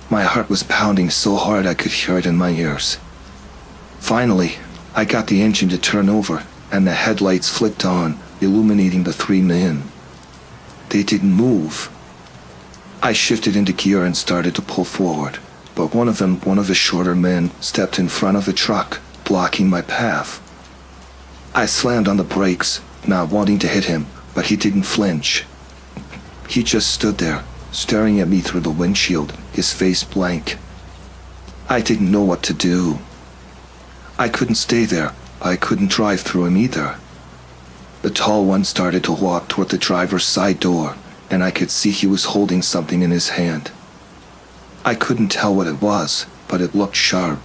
My heart was pounding so hard I could hear it in my ears. Finally, I got the engine to turn over, and the headlights flicked on, illuminating the three men. They didn't move. I shifted into gear and started to pull forward, but one of the shorter men, stepped in front of the truck, blocking my path. I slammed on the brakes, not wanting to hit him, but he didn't flinch. He just stood there, staring at me through the windshield, his face blank. I didn't know what to do. I couldn't stay there. I couldn't drive through him either. The tall one started to walk toward the driver's side door, and I could see he was holding something in his hand. I couldn't tell what it was, but it looked sharp.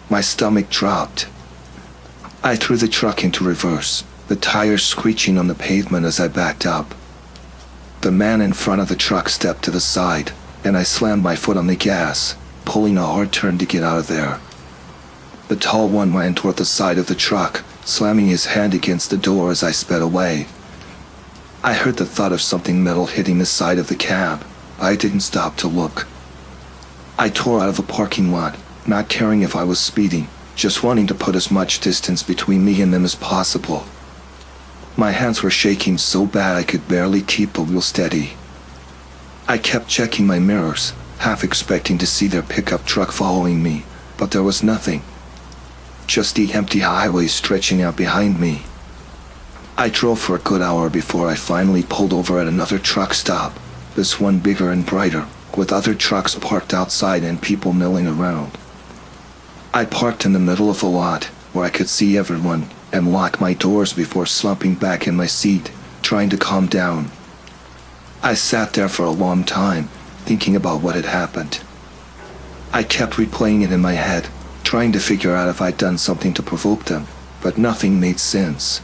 My stomach dropped. I threw the truck into reverse, the tires screeching on the pavement as I backed up. The man in front of the truck stepped to the side, and I slammed my foot on the gas, pulling a hard turn to get out of there. The tall one ran toward the side of the truck, slamming his hand against the door as I sped away. I heard the thud of something metal hitting the side of the cab. I didn't stop to look. I tore out of the parking lot, not caring if I was speeding, just wanting to put as much distance between me and them as possible. My hands were shaking so bad I could barely keep the wheel steady. I kept checking my mirrors, half expecting to see their pickup truck following me, but there was nothing. Just the empty highway stretching out behind me. I drove for a good hour before I finally pulled over at another truck stop, this one bigger and brighter, with other trucks parked outside and people milling around. I parked in the middle of the lot, where I could see everyone, and locked my doors before slumping back in my seat, trying to calm down. I sat there for a long time, thinking about what had happened. I kept replaying it in my head, trying to figure out if I'd done something to provoke them, but nothing made sense.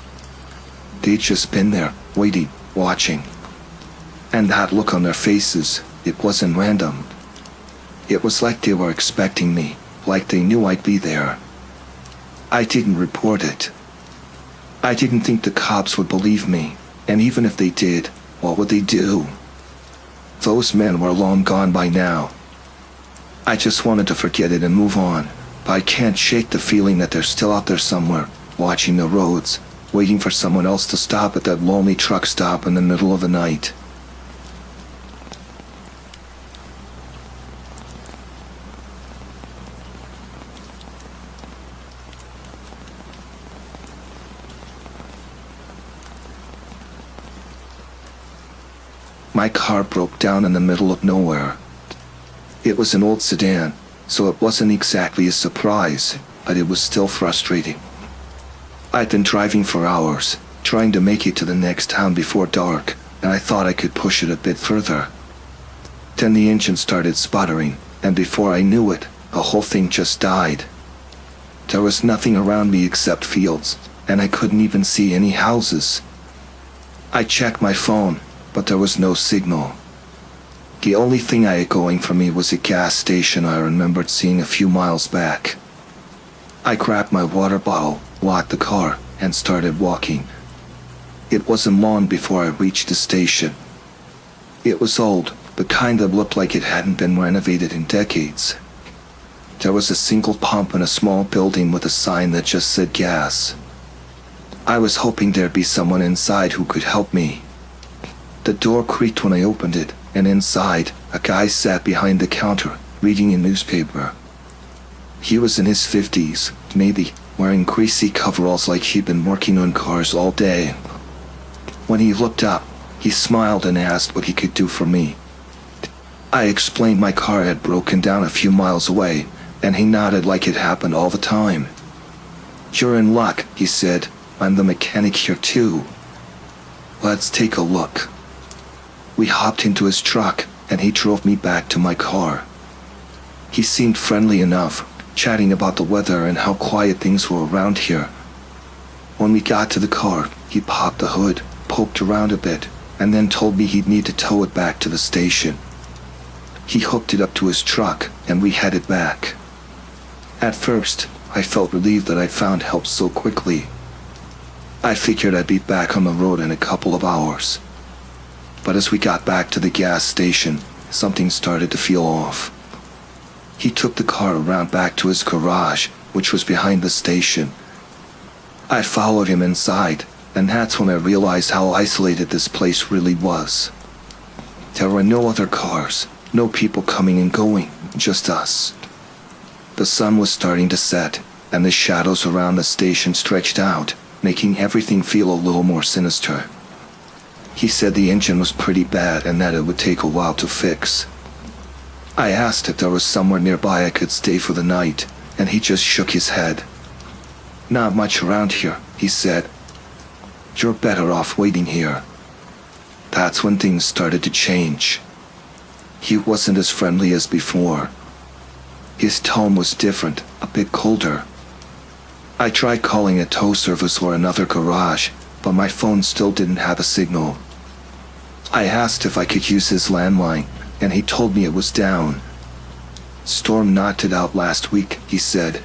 They'd just been there, waiting, watching. And that look on their faces, it wasn't random. It was like they were expecting me, like they knew I'd be there. I didn't report it. I didn't think the cops would believe me, and even if they did, what would they do? Those men were long gone by now. I just wanted to forget it and move on, but I can't shake the feeling that they're still out there somewhere, watching the roads, waiting for someone else to stop at that lonely truck stop in the middle of the night. My car broke down in the middle of nowhere. It was an old sedan, so it wasn't exactly a surprise, but it was still frustrating. I'd been driving for hours, trying to make it to the next town before dark, and I thought I could push it a bit further. Then the engine started sputtering, and before I knew it, the whole thing just died. There was nothing around me except fields, and I couldn't even see any houses. I checked my phone, but there was no signal. The only thing I had going for me was a gas station I remembered seeing a few miles back. I grabbed my water bottle, locked the car, and started walking. It wasn't long before I reached the station. It was old, the kind that looked like it hadn't been renovated in decades. There was a single pump in a small building with a sign that just said gas. I was hoping there'd be someone inside who could help me. The door creaked when I opened it, and inside, a guy sat behind the counter, reading a newspaper. He was in his 50s, maybe, wearing greasy coveralls like he'd been working on cars all day. When he looked up, he smiled and asked what he could do for me. I explained my car had broken down a few miles away, and he nodded like it happened all the time. "You're in luck," he said. "I'm the mechanic here too." "Let's take a look." We hopped into his truck, and he drove me back to my car. He seemed friendly enough, chatting about the weather and how quiet things were around here. When we got to the car, he popped the hood, poked around a bit, and then told me he'd need to tow it back to the station. He hooked it up to his truck, and we headed back. At first, I felt relieved that I'd found help so quickly. I figured I'd be back on the road in a couple of hours. But as we got back to the gas station, something started to feel off. He took the car around back to his garage, which was behind the station. I followed him inside, and that's when I realized how isolated this place really was. There were no other cars, no people coming and going, just us. The sun was starting to set, and the shadows around the station stretched out, making everything feel a little more sinister. He said the engine was pretty bad and that it would take a while to fix. I asked if there was somewhere nearby I could stay for the night, and he just shook his head. "Not much around here," he said. "You're better off waiting here." That's when things started to change. He wasn't as friendly as before. His tone was different, a bit colder. I tried calling a tow service or another garage, but my phone still didn't have a signal. I asked if I could use his landline, and he told me it was down. "Storm knocked it out last week," he said.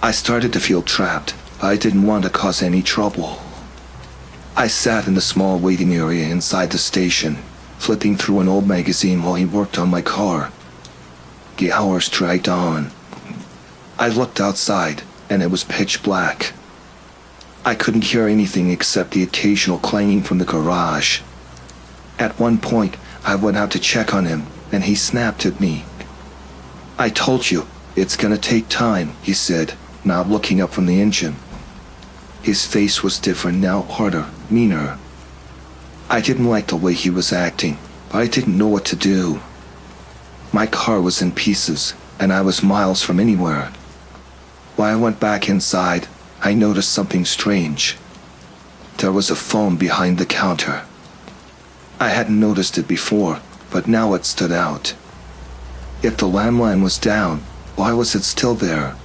I started to feel trapped. I didn't want to cause any trouble. I sat in the small waiting area inside the station, flipping through an old magazine while he worked on my car. The hours dragged on. I looked outside, and it was pitch black. I couldn't hear anything except the occasional clanging from the garage. At one point, I went out to check on him, and he snapped at me. "I told you, it's gonna take time," he said, not looking up from the engine. His face was different now, harder, meaner. I didn't like the way he was acting, but I didn't know what to do. My car was in pieces, and I was miles from anywhere. When I went back inside, I noticed something strange. There was a phone behind the counter. I hadn't noticed it before, but now it stood out. If the landline was down, why was it still there?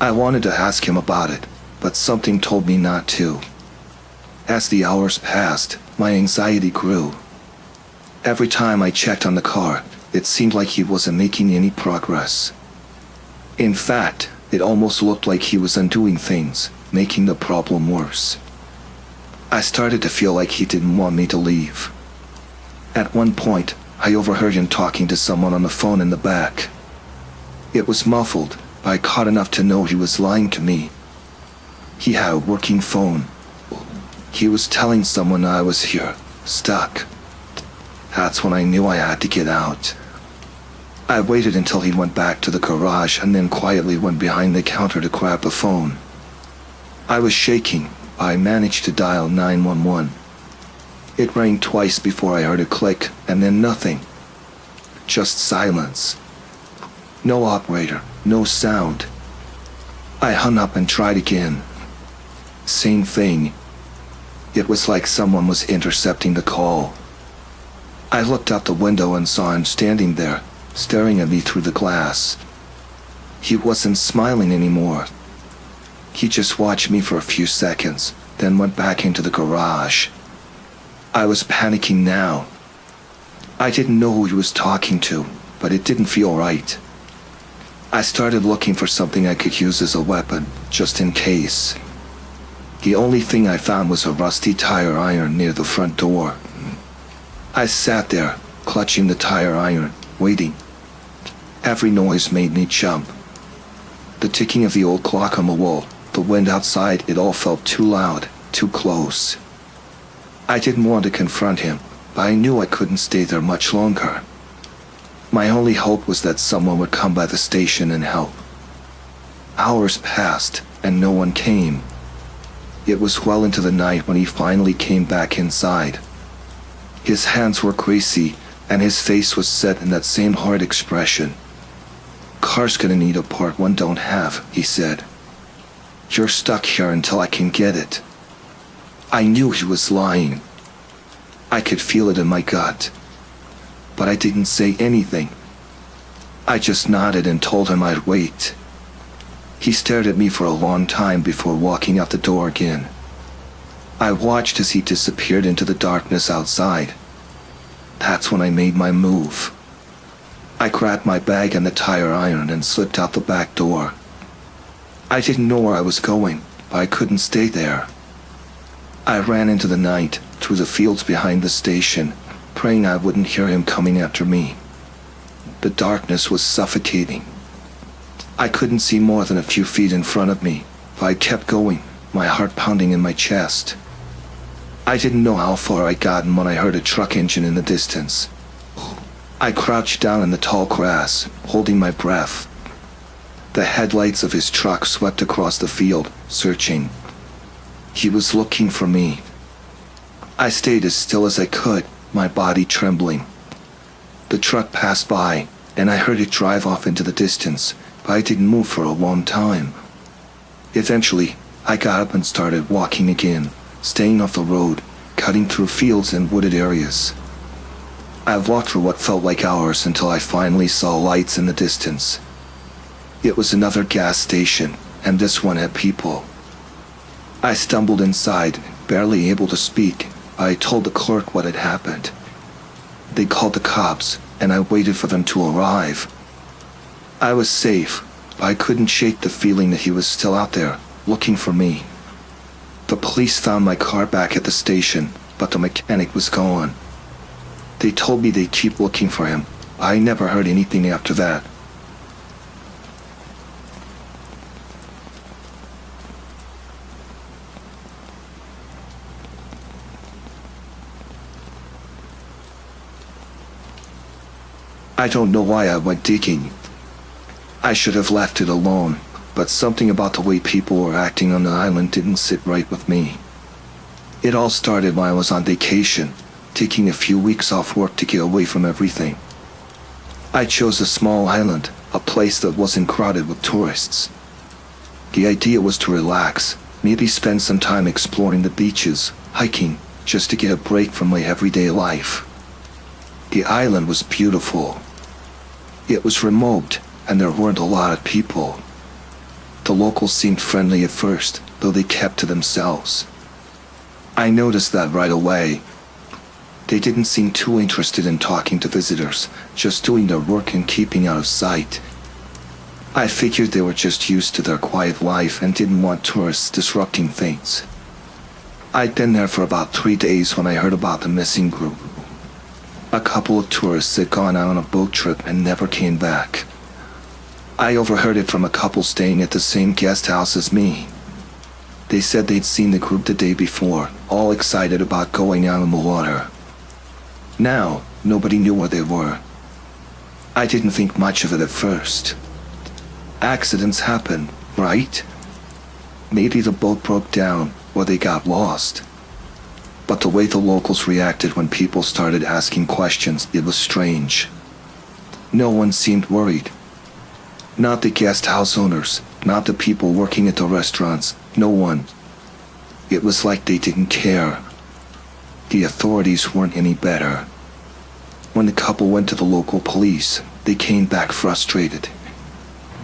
I wanted to ask him about it, but something told me not to. As the hours passed, my anxiety grew. Every time I checked on the car, it seemed like he wasn't making any progress. In fact, it almost looked like he was undoing things, making the problem worse. I started to feel like he didn't want me to leave. At one point, I overheard him talking to someone on the phone in the back. It was muffled, but I caught enough to know he was lying to me. He had a working phone. He was telling someone I was here, stuck. That's when I knew I had to get out. I waited until he went back to the garage and then quietly went behind the counter to grab the phone. I was shaking, but I managed to dial 911. It rang twice before I heard a click, and then nothing. Just silence. No operator, no sound. I hung up and tried again. Same thing. It was like someone was intercepting the call. I looked out the window and saw him standing there, staring at me through the glass. He wasn't smiling anymore. He just watched me for a few seconds, then went back into the garage. I was panicking now. I didn't know who he was talking to, but it didn't feel right. I started looking for something I could use as a weapon, just in case. The only thing I found was a rusty tire iron near the front door. I sat there, clutching the tire iron, waiting. Every noise made me jump. The ticking of the old clock on the wall, the wind outside, it all felt too loud, too close. I didn't want to confront him, but I knew I couldn't stay there much longer. My only hope was that someone would come by the station and help. Hours passed, and no one came. It was well into the night when he finally came back inside. His hands were greasy, and his face was set in that same hard expression. "Car's gonna need a part one don't have," he said. "You're stuck here until I can get it." I knew he was lying. I could feel it in my gut. But I didn't say anything. I just nodded and told him I'd wait. He stared at me for a long time before walking out the door again. I watched as he disappeared into the darkness outside. That's when I made my move. I grabbed my bag and the tire iron and slipped out the back door. I didn't know where I was going, but I couldn't stay there. I ran into the night, through the fields behind the station, praying I wouldn't hear him coming after me. The darkness was suffocating. I couldn't see more than a few feet in front of me, but I kept going, my heart pounding in my chest. I didn't know how far I'd gotten when I heard a truck engine in the distance. I crouched down in the tall grass, holding my breath. The headlights of his truck swept across the field, searching. He was looking for me. I stayed as still as I could, my body trembling. The truck passed by, and I heard it drive off into the distance, but I didn't move for a long time. Eventually, I got up and started walking again, staying off the road, cutting through fields and wooded areas. I walked for what felt like hours until I finally saw lights in the distance. It was another gas station, and this one had people. I stumbled inside, barely able to speak. I told the clerk what had happened. They called the cops, and I waited for them to arrive. I was safe, but I couldn't shake the feeling that he was still out there, looking for me. The police found my car back at the station, but the mechanic was gone. They told me they'd keep looking for him. I never heard anything after that. I don't know why I went digging. I should have left it alone, but something about the way people were acting on the island didn't sit right with me. It all started when I was on vacation, taking a few weeks off work to get away from everything. I chose a small island, a place that wasn't crowded with tourists. The idea was to relax, maybe spend some time exploring the beaches, hiking, just to get a break from my everyday life. The island was beautiful. It was remote, and there weren't a lot of people. The locals seemed friendly at first, though they kept to themselves. I noticed that right away. They didn't seem too interested in talking to visitors, just doing their work and keeping out of sight. I figured they were just used to their quiet life and didn't want tourists disrupting things. I'd been there for about 3 days when I heard about the missing group. A couple of tourists had gone out on a boat trip and never came back. I overheard it from a couple staying at the same guest house as me. They said they'd seen the group the day before, all excited about going out on the water. Now, nobody knew where they were. I didn't think much of it at first. Accidents happen, right? Maybe the boat broke down, or they got lost. But the way the locals reacted when people started asking questions, it was strange. No one seemed worried. Not the guest house owners, not the people working at the restaurants, no one. It was like they didn't care. The authorities weren't any better. When the couple went to the local police, they came back frustrated.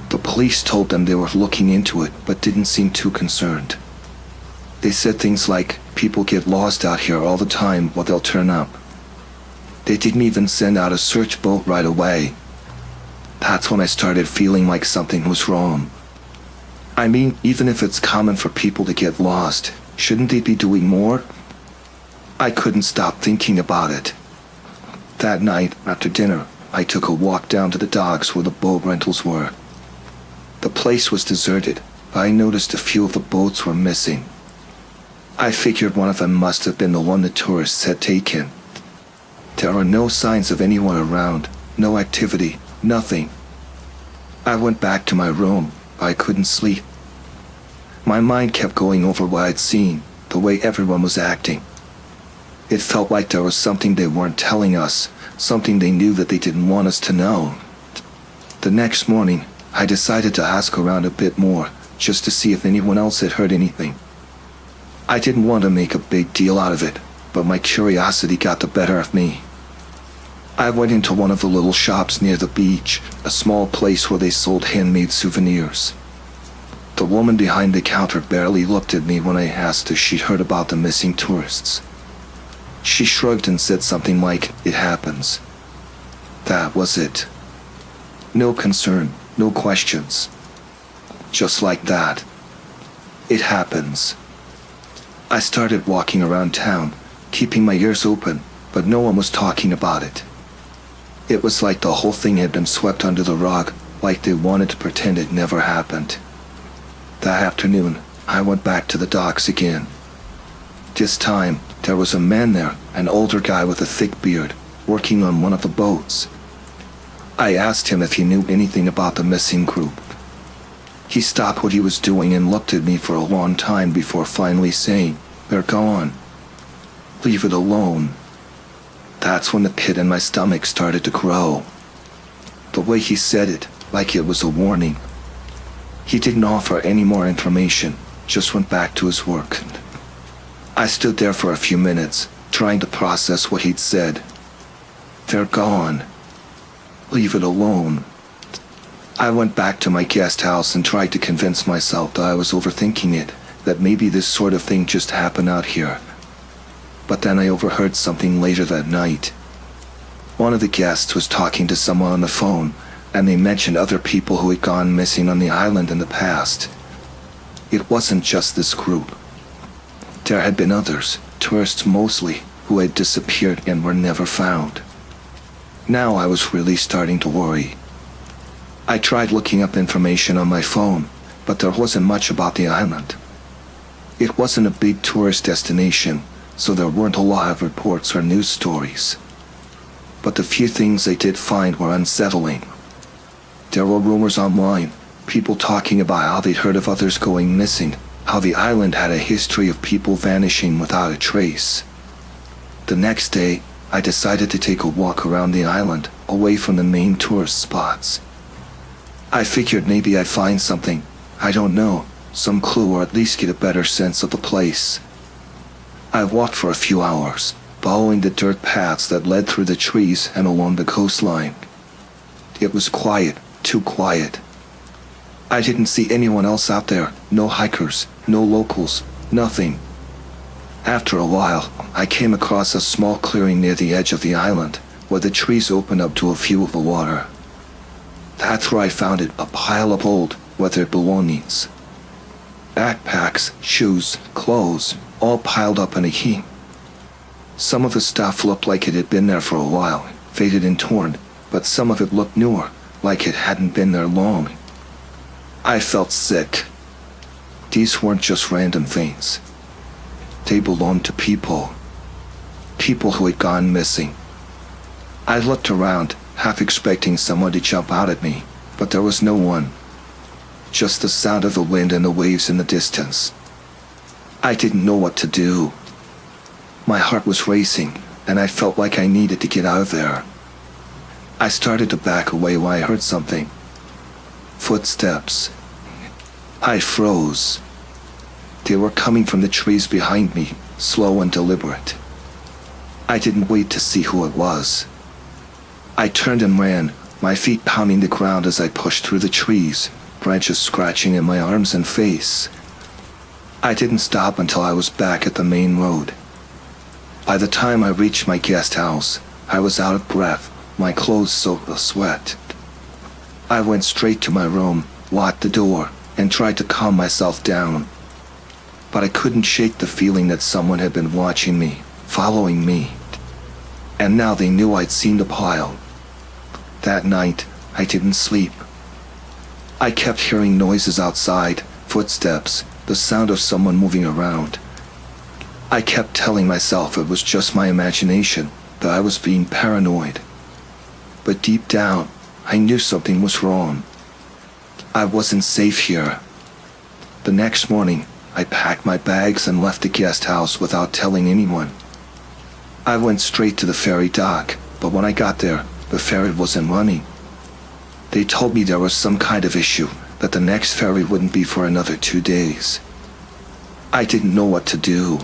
The police told them they were looking into it, but didn't seem too concerned. They said things like, people get lost out here all the time, but they'll turn up. They didn't even send out a search boat right away. That's when I started feeling like something was wrong. I mean, even if it's common for people to get lost, shouldn't they be doing more? I couldn't stop thinking about it. That night, after dinner, I took a walk down to the docks where the boat rentals were. The place was deserted, but I noticed a few of the boats were missing. I figured one of them must have been the one the tourists had taken. There were no signs of anyone around, no activity, nothing. I went back to my room. I couldn't sleep. My mind kept going over what I'd seen, the way everyone was acting. It felt like there was something they weren't telling us, something they knew that they didn't want us to know. The next morning, I decided to ask around a bit more, just to see if anyone else had heard anything. I didn't want to make a big deal out of it, but my curiosity got the better of me. I went into one of the little shops near the beach, a small place where they sold handmade souvenirs. The woman behind the counter barely looked at me when I asked if she'd heard about the missing tourists. She shrugged and said something like, "It happens." That was it. No concern, no questions. Just like that. It happens. I started walking around town, keeping my ears open, but no one was talking about it. It was like the whole thing had been swept under the rug, like they wanted to pretend it never happened. That afternoon, I went back to the docks again. This time, there was a man there, an older guy with a thick beard, working on one of the boats. I asked him if he knew anything about the missing group. He stopped what he was doing and looked at me for a long time before finally saying, "They're gone. Leave it alone." That's when the pit in my stomach started to grow. The way he said it, like it was a warning. He didn't offer any more information, just went back to his work. I stood there for a few minutes, trying to process what he'd said. They're gone. Leave it alone. I went back to my guest house and tried to convince myself that I was overthinking it, that maybe this sort of thing just happened out here. But then I overheard something later that night. One of the guests was talking to someone on the phone, and they mentioned other people who had gone missing on the island in the past. It wasn't just this group. There had been others, tourists mostly, who had disappeared and were never found. Now I was really starting to worry. I tried looking up information on my phone, but there wasn't much about the island. It wasn't a big tourist destination, so there weren't a lot of reports or news stories. But the few things I did find were unsettling. There were rumors online, people talking about how they'd heard of others going missing, how the island had a history of people vanishing without a trace. The next day, I decided to take a walk around the island, away from the main tourist spots. I figured maybe I'd find something, I don't know, some clue or at least get a better sense of the place. I walked for a few hours, following the dirt paths that led through the trees and along the coastline. It was quiet, too quiet. I didn't see anyone else out there, no hikers, no locals, nothing. After a while, I came across a small clearing near the edge of the island, where the trees opened up to a view of the water. That's where I found it, a pile of old, weathered belongings. Backpacks, shoes, clothes, all piled up in a heap. Some of the stuff looked like it had been there for a while, faded and torn, but some of it looked newer, like it hadn't been there long. I felt sick. These weren't just random things. They belonged to people. People who had gone missing. I looked around, half expecting someone to jump out at me, but there was no one. Just the sound of the wind and the waves in the distance. I didn't know what to do. My heart was racing, and I felt like I needed to get out of there. I started to back away when I heard something. Footsteps. I froze. They were coming from the trees behind me, slow and deliberate. I didn't wait to see who it was. I turned and ran, my feet pounding the ground as I pushed through the trees, branches scratching at my arms and face. I didn't stop until I was back at the main road. By the time I reached my guest house, I was out of breath, my clothes soaked with sweat. I went straight to my room, locked the door, and tried to calm myself down. But I couldn't shake the feeling that someone had been watching me, following me. And now they knew I'd seen the pile. That night, I didn't sleep. I kept hearing noises outside, footsteps, the sound of someone moving around. I kept telling myself it was just my imagination, that I was being paranoid. But deep down, I knew something was wrong. I wasn't safe here. The next morning, I packed my bags and left the guest house without telling anyone. I went straight to the ferry dock, but when I got there, the ferry wasn't running. They told me there was some kind of issue, that the next ferry wouldn't be for another 2 days. I didn't know what to do.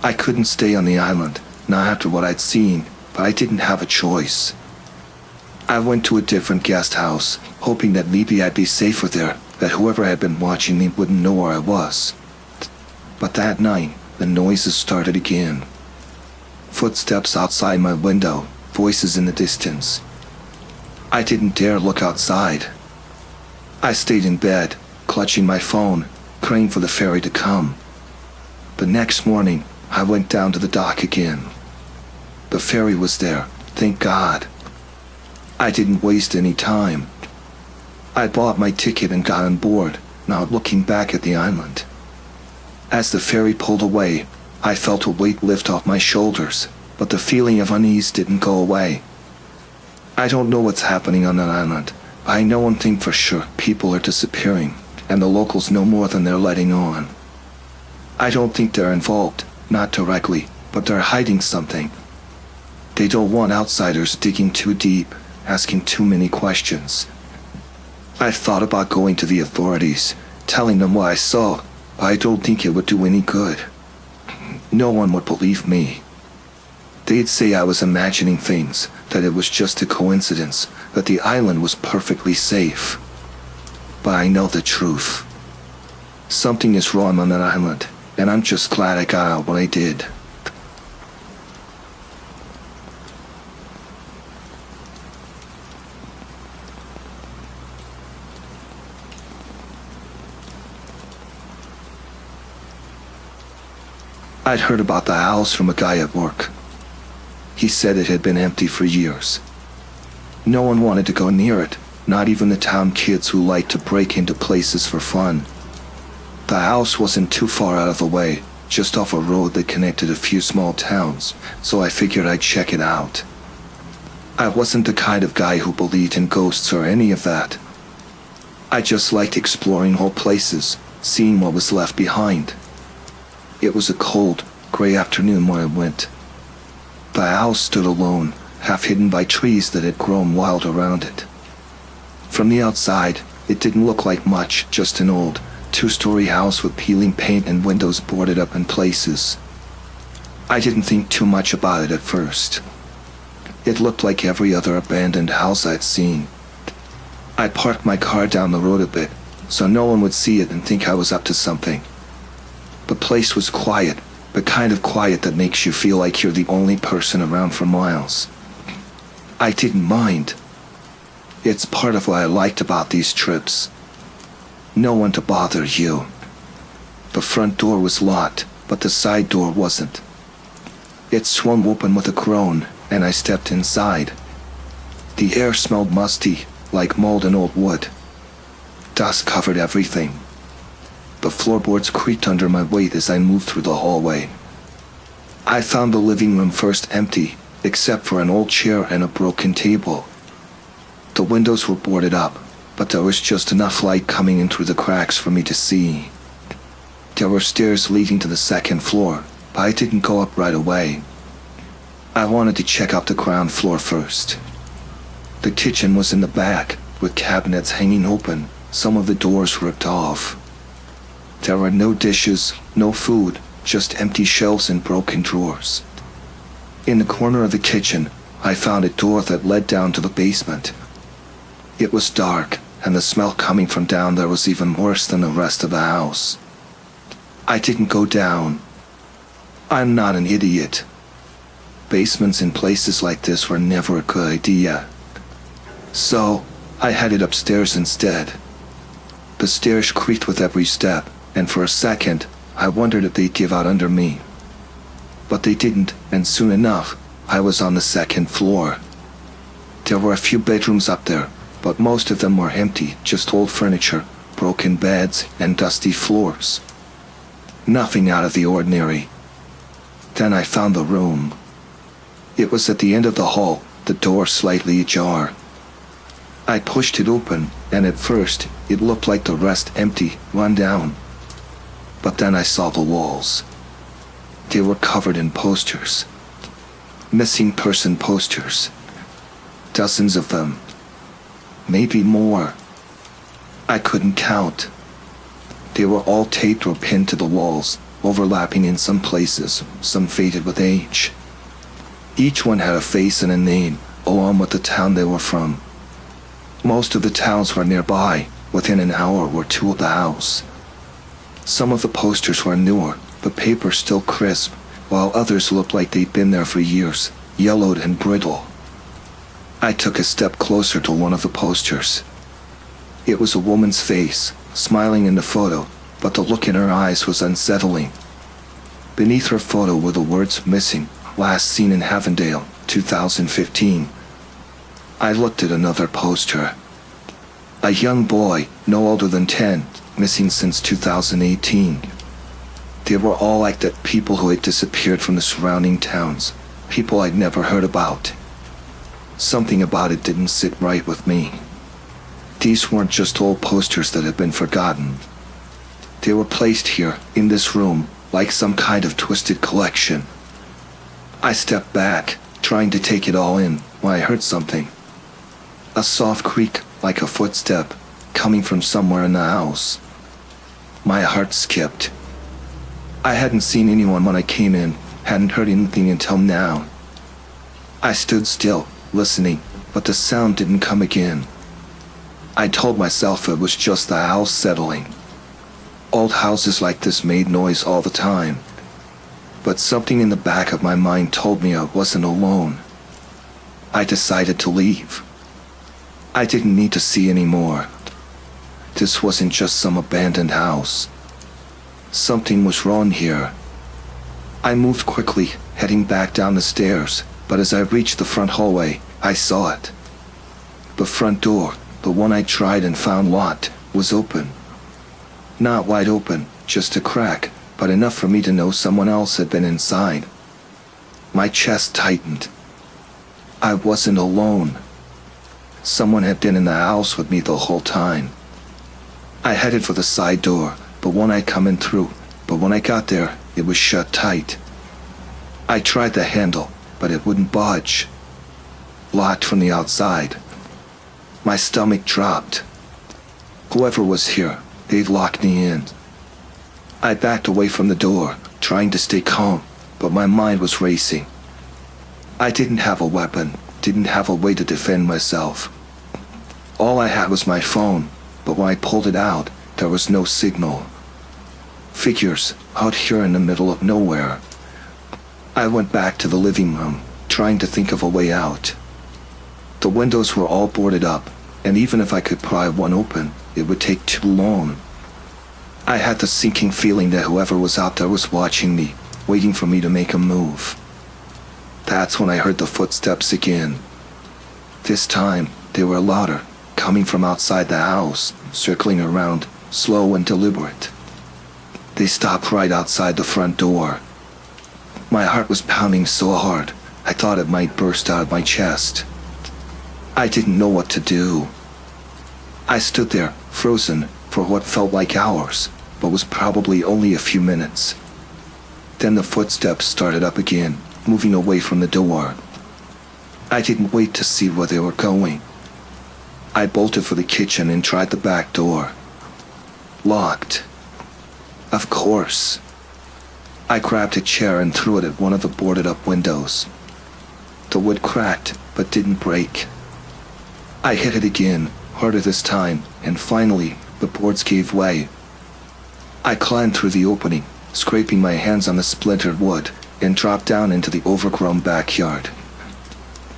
I couldn't stay on the island, not after what I'd seen, but I didn't have a choice. I went to a different guest house, hoping that maybe I'd be safer there, that whoever had been watching me wouldn't know where I was. But that night, the noises started again. Footsteps outside my window, voices in the distance. I didn't dare look outside. I stayed in bed, clutching my phone, praying for the ferry to come. The next morning, I went down to the dock again. The ferry was there, thank God. I didn't waste any time. I bought my ticket and got on board, not looking back at the island. As the ferry pulled away, I felt a weight lift off my shoulders, but the feeling of unease didn't go away. I don't know what's happening on that island, but I know one thing for sure: people are disappearing, and the locals know more than they're letting on. I don't think they're involved, not directly, but they're hiding something. They don't want outsiders digging too deep, asking too many questions. I thought about going to the authorities, telling them what I saw, but I don't think it would do any good. No one would believe me. They'd say I was imagining things, that it was just a coincidence, that the island was perfectly safe. But I know the truth. Something is wrong on that island, and I'm just glad I got out when I did. I'd heard about the house from a guy at work. He said it had been empty for years. No one wanted to go near it, not even the town kids who liked to break into places for fun. The house wasn't too far out of the way, just off a road that connected a few small towns, so I figured I'd check it out. I wasn't the kind of guy who believed in ghosts or any of that. I just liked exploring whole places, seeing what was left behind. It was a cold, gray afternoon when I went. The house stood alone, half hidden by trees that had grown wild around it. From the outside, it didn't look like much, just an old, 2-story house with peeling paint and windows boarded up in places. I didn't think too much about it at first. It looked like every other abandoned house I'd seen. I parked my car down the road a bit, so no one would see it and think I was up to something. The place was quiet, the kind of quiet that makes you feel like you're the only person around for miles. I didn't mind. It's part of what I liked about these trips. No one to bother you. The front door was locked, but the side door wasn't. It swung open with a groan, and I stepped inside. The air smelled musty, like mold and old wood. Dust covered everything. The floorboards creaked under my weight as I moved through the hallway. I found the living room first empty, except for an old chair and a broken table. The windows were boarded up, but there was just enough light coming in through the cracks for me to see. There were stairs leading to the second floor, but I didn't go up right away. I wanted to check out the ground floor first. The kitchen was in the back, with cabinets hanging open, some of the doors ripped off. There were no dishes, no food, just empty shelves and broken drawers. In the corner of the kitchen, I found a door that led down to the basement. It was dark, and the smell coming from down there was even worse than the rest of the house. I didn't go down. I'm not an idiot. Basements in places like this were never a good idea. So, I headed upstairs instead. The stairs creaked with every step, and for a second, I wondered if they'd give out under me. But they didn't, and soon enough, I was on the second floor. There were a few bedrooms up there, but most of them were empty, just old furniture, broken beds, and dusty floors. Nothing out of the ordinary, then I found the room. It was at the end of the hall, the door slightly ajar. I pushed it open, and at first, it looked like the rest empty, run down. But then I saw the walls. They were covered in posters. Missing person posters. Dozens of them. Maybe more. I couldn't count. They were all taped or pinned to the walls, overlapping in some places, some faded with age. Each one had a face and a name, along with the town they were from. Most of the towns were nearby, within an hour or two of the house. Some of the posters were newer, the paper still crisp, while others looked like they'd been there for years, yellowed and brittle. I took a step closer to one of the posters. It was a woman's face, smiling in the photo, but the look in her eyes was unsettling. Beneath her photo were the words "missing, last seen in Havendale, 2015. I looked at another poster. A young boy, no older than 10, missing since 2018. They were all like that, people who had disappeared from the surrounding towns, people I'd never heard about. Something about it didn't sit right with me. These weren't just old posters that had been forgotten. They were placed here, in this room, like some kind of twisted collection. I stepped back, trying to take it all in, when I heard something. A soft creak, like a footstep, coming from somewhere in the house. My heart skipped. I hadn't seen anyone when I came in, hadn't heard anything until now. I stood still, listening, but the sound didn't come again. I told myself it was just the house settling. Old houses like this made noise all the time. But something in the back of my mind told me I wasn't alone. I decided to leave. I didn't need to see any more. This wasn't just some abandoned house. Something was wrong here. I moved quickly, heading back down the stairs, but as I reached the front hallway, I saw it. The front door, the one I tried and found locked, was open. Not wide open, just a crack, but enough for me to know someone else had been inside. My chest tightened. I wasn't alone. Someone had been in the house with me the whole time. I headed for the side door, the one I'd come in through, but when I got there, it was shut tight. I tried the handle, but it wouldn't budge. Locked from the outside. My stomach dropped. Whoever was here, they'd locked me in. I backed away from the door, trying to stay calm, but my mind was racing. I didn't have a weapon, didn't have a way to defend myself. All I had was my phone, but when I pulled it out, there was no signal. Figures out here in the middle of nowhere. I went back to the living room, trying to think of a way out. The windows were all boarded up, and even if I could pry one open, it would take too long. I had the sinking feeling that whoever was out there was watching me, waiting for me to make a move. That's when I heard the footsteps again. This time, they were louder, coming from outside the house, circling around, slow and deliberate. They stopped right outside the front door. My heart was pounding so hard, I thought it might burst out of my chest. I didn't know what to do. I stood there, frozen, for what felt like hours, but was probably only a few minutes. Then the footsteps started up again, moving away from the door. I didn't wait to see where they were going. I bolted for the kitchen and tried the back door. Locked. Of course. I grabbed a chair and threw it at one of the boarded-up windows. The wood cracked, but didn't break. I hit it again, harder this time, and finally, the boards gave way. I climbed through the opening, scraping my hands on the splintered wood, and dropped down into the overgrown backyard.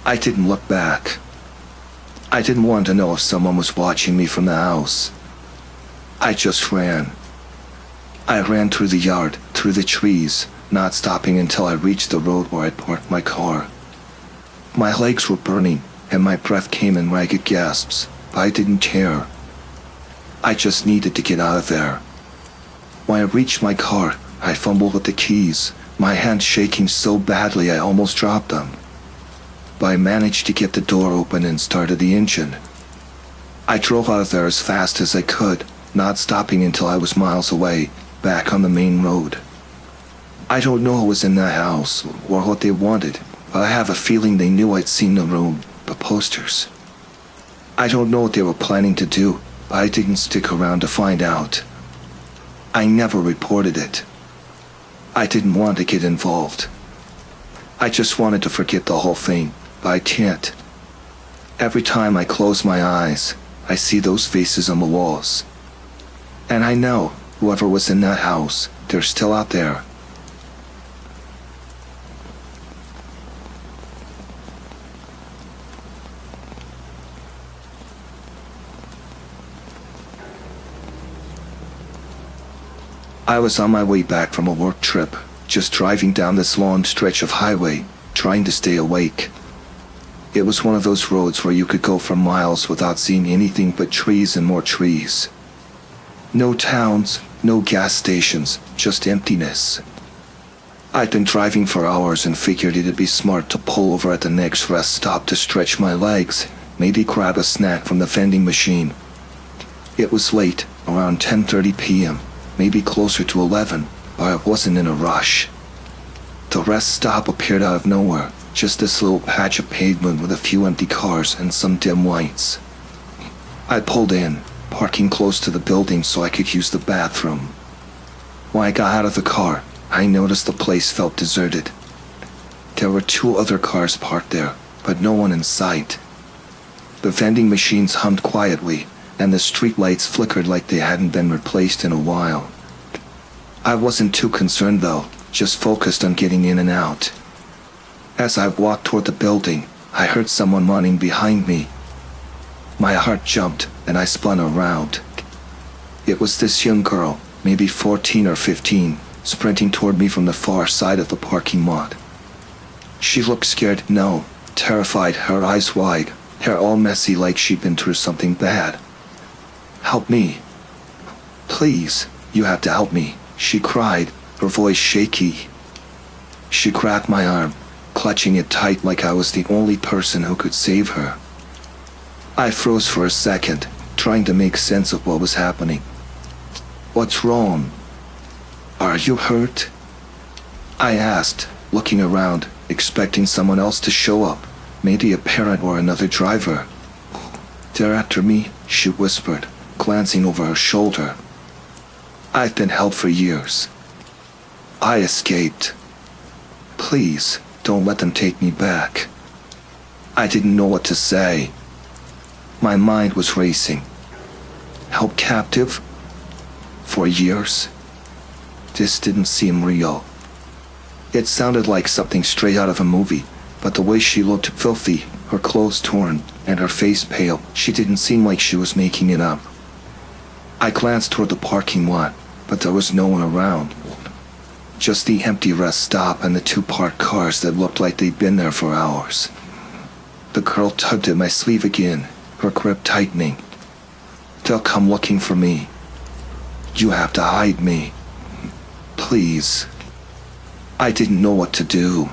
I didn't look back. I didn't want to know if someone was watching me from the house. I just ran. I ran through the yard, through the trees, not stopping until I reached the road where I'd parked my car. My legs were burning, and my breath came in ragged gasps, but I didn't care. I just needed to get out of there. When I reached my car, I fumbled with the keys, my hands shaking so badly I almost dropped them. But I managed to get the door open and started the engine. I drove out of there as fast as I could, not stopping until I was miles away, back on the main road. I don't know who was in that house or what they wanted, but I have a feeling they knew I'd seen the room, the posters. I don't know what they were planning to do, but I didn't stick around to find out. I never reported it. I didn't want to get involved. I just wanted to forget the whole thing, but I can't. Every time I close my eyes, I see those faces on the walls. And I know whoever was in that house, they're still out there. I was on my way back from a work trip, just driving down this long stretch of highway, trying to stay awake. It was one of those roads where you could go for miles without seeing anything but trees and more trees. No towns, no gas stations, just emptiness. I'd been driving for hours and figured it'd be smart to pull over at the next rest stop to stretch my legs, maybe grab a snack from the vending machine. It was late, around 10:30 p.m., maybe closer to 11, but I wasn't in a rush. The rest stop appeared out of nowhere, just this little patch of pavement with a few empty cars and some dim lights. I pulled in, parking close to the building so I could use the bathroom. When I got out of the car, I noticed the place felt deserted. There were 2 other cars parked there, but no one in sight. The vending machines hummed quietly, and the street lights flickered like they hadn't been replaced in a while. I wasn't too concerned though, just focused on getting in and out. As I walked toward the building, I heard someone running behind me. My heart jumped, and I spun around. It was this young girl, maybe 14 or 15, sprinting toward me from the far side of the parking lot. She looked scared, no, terrified, her eyes wide, hair all messy like she'd been through something bad. "Help me. Please, you have to help me," she cried, her voice shaky. She grabbed my arm, clutching it tight like I was the only person who could save her. I froze for a second, trying to make sense of what was happening. "What's wrong? Are you hurt?" I asked, looking around, expecting someone else to show up, maybe a parent or another driver. "They're after me," she whispered, glancing over her shoulder. "I've been held for years. I escaped. Please, don't let them take me back." I didn't know what to say. My mind was racing. Held captive? For years? This didn't seem real. It sounded like something straight out of a movie, but the way she looked filthy, her clothes torn, and her face pale, she didn't seem like she was making it up. I glanced toward the parking lot, but there was no one around. Just the empty rest stop and the 2 parked cars that looked like they'd been there for hours. The girl tugged at my sleeve again, her grip tightening. "They'll come looking for me. You have to hide me. Please." I didn't know what to do.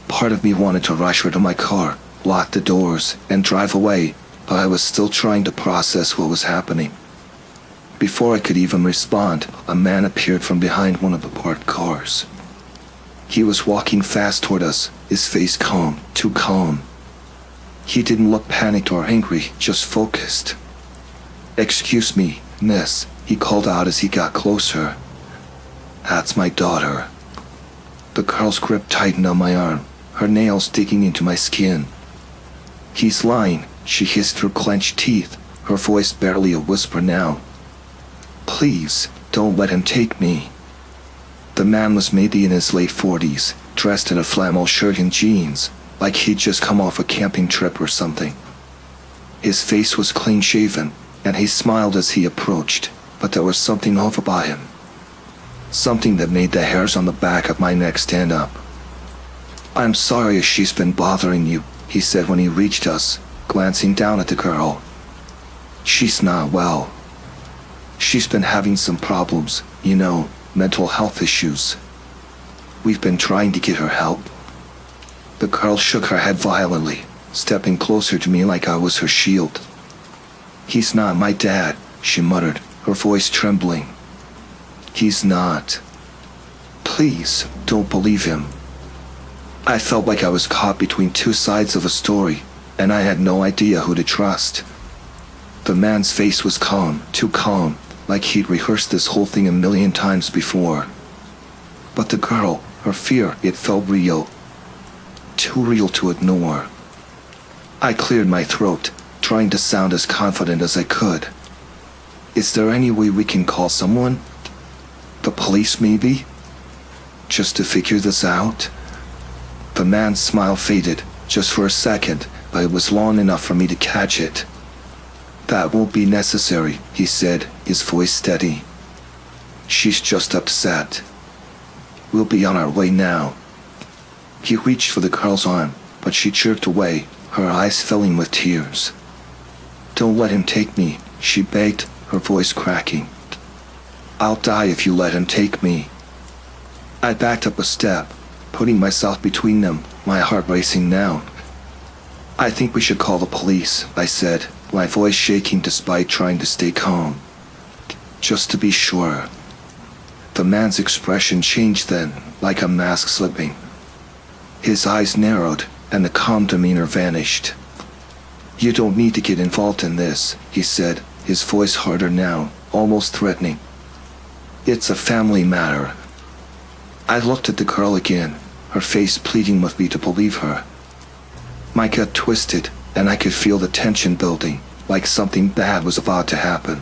Part of me wanted to rush her to my car, lock the doors, and drive away, but I was still trying to process what was happening. Before I could even respond, a man appeared from behind one of the parked cars. He was walking fast toward us, his face calm, too calm. He didn't look panicked or angry, just focused. "Excuse me, miss," he called out as he got closer. "That's my daughter." The girl's grip tightened on my arm, her nails digging into my skin. "He's lying," she hissed through clenched teeth, her voice barely a whisper now. "Please, don't let him take me." The man was maybe in his late 40s, dressed in a flannel shirt and jeans, like he'd just come off a camping trip or something. His face was clean-shaven, and he smiled as he approached, but there was something off about him. Something that made the hairs on the back of my neck stand up. "I'm sorry if she's been bothering you," he said when he reached us, glancing down at the girl. "She's not well. She's been having some problems, mental health issues." We've been trying to get her help. The girl shook her head violently, stepping closer to me like I was her shield. He's not my dad, she muttered, her voice trembling. He's not. Please, don't believe him. I felt like I was caught between two sides of a story, and I had no idea who to trust. The man's face was calm, too calm, like he'd rehearsed this whole thing a million times before. But the girl, her fear, it felt real. Too real to ignore. I cleared my throat, trying to sound as confident as I could. Is there any way we can call someone? The police, maybe? Just to figure this out? The man's smile faded, just for a second, but it was long enough for me to catch it. That won't be necessary, he said, his voice steady. She's just upset. We'll be on our way now. He reached for the girl's arm, but she jerked away, her eyes filling with tears. Don't let him take me, she begged, her voice cracking. I'll die if you let him take me. I backed up a step, putting myself between them, my heart racing now. I think we should call the police, I said, my voice shaking despite trying to stay calm. Just to be sure. The man's expression changed then, like a mask slipping. His eyes narrowed, and the calm demeanor vanished. You don't need to get involved in this, he said, his voice harder now, almost threatening. It's a family matter. I looked at the girl again, her face pleading with me to believe her. My gut twisted, and I could feel the tension building, like something bad was about to happen.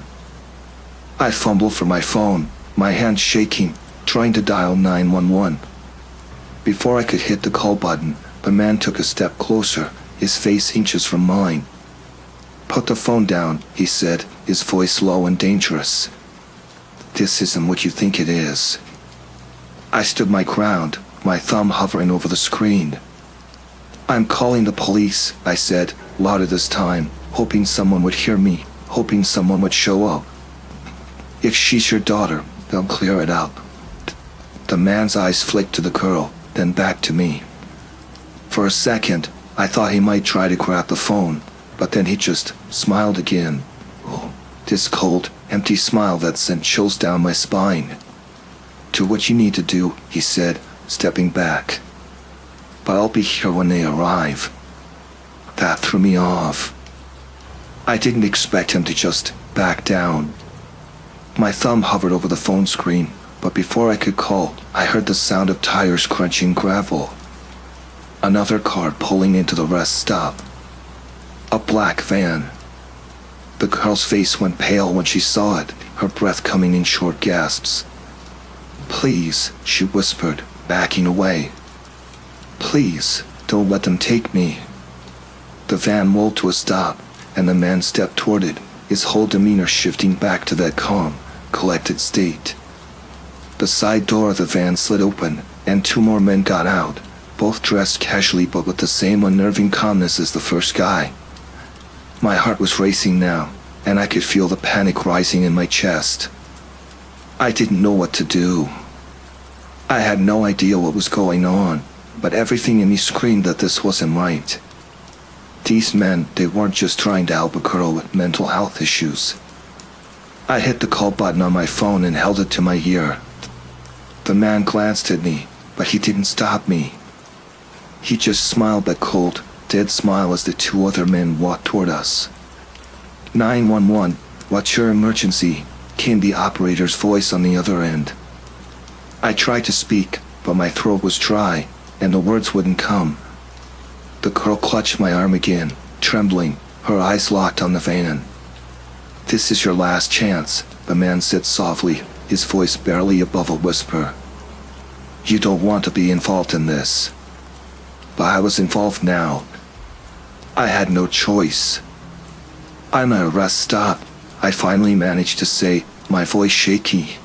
I fumbled for my phone, my hand shaking, trying to dial 911. Before I could hit the call button, the man took a step closer, his face inches from mine. Put the phone down, he said, his voice low and dangerous. This isn't what you think it is. I stood my ground, my thumb hovering over the screen. I'm calling the police, I said, louder this time, hoping someone would hear me, hoping someone would show up. If she's your daughter, they'll clear it up. The man's eyes flicked to the girl, then back to me. For a second, I thought he might try to grab the phone, but then he just smiled again. Oh, this cold, empty smile that sent chills down my spine. Do what you need to do, he said, stepping back. But I'll be here when they arrive. That threw me off. I didn't expect him to just back down. My thumb hovered over the phone screen, but before I could call, I heard the sound of tires crunching gravel. Another car pulling into the rest stop. A black van. The girl's face went pale when she saw it, her breath coming in short gasps. Please, she whispered, backing away. Please, don't let them take me. The van rolled to a stop, and the man stepped toward it, his whole demeanor shifting back to that calm, collected state. The side door of the van slid open, and two more men got out, both dressed casually but with the same unnerving calmness as the first guy. My heart was racing now, and I could feel the panic rising in my chest. I didn't know what to do. I had no idea what was going on, but everything in me screamed that this wasn't right. These men, they weren't just trying to help a girl with mental health issues. I hit the call button on my phone and held it to my ear. The man glanced at me, but he didn't stop me. He just smiled that cold, dead smile as the two other men walked toward us. 911, what's your emergency? Came the operator's voice on the other end. I tried to speak, but my throat was dry, and the words wouldn't come. The girl clutched my arm again, trembling, her eyes locked on the van. This is your last chance, the man said softly, his voice barely above a whisper. You don't want to be involved in this. But I was involved now. I had no choice. I'm at a rest stop, I finally managed to say, my voice shaky.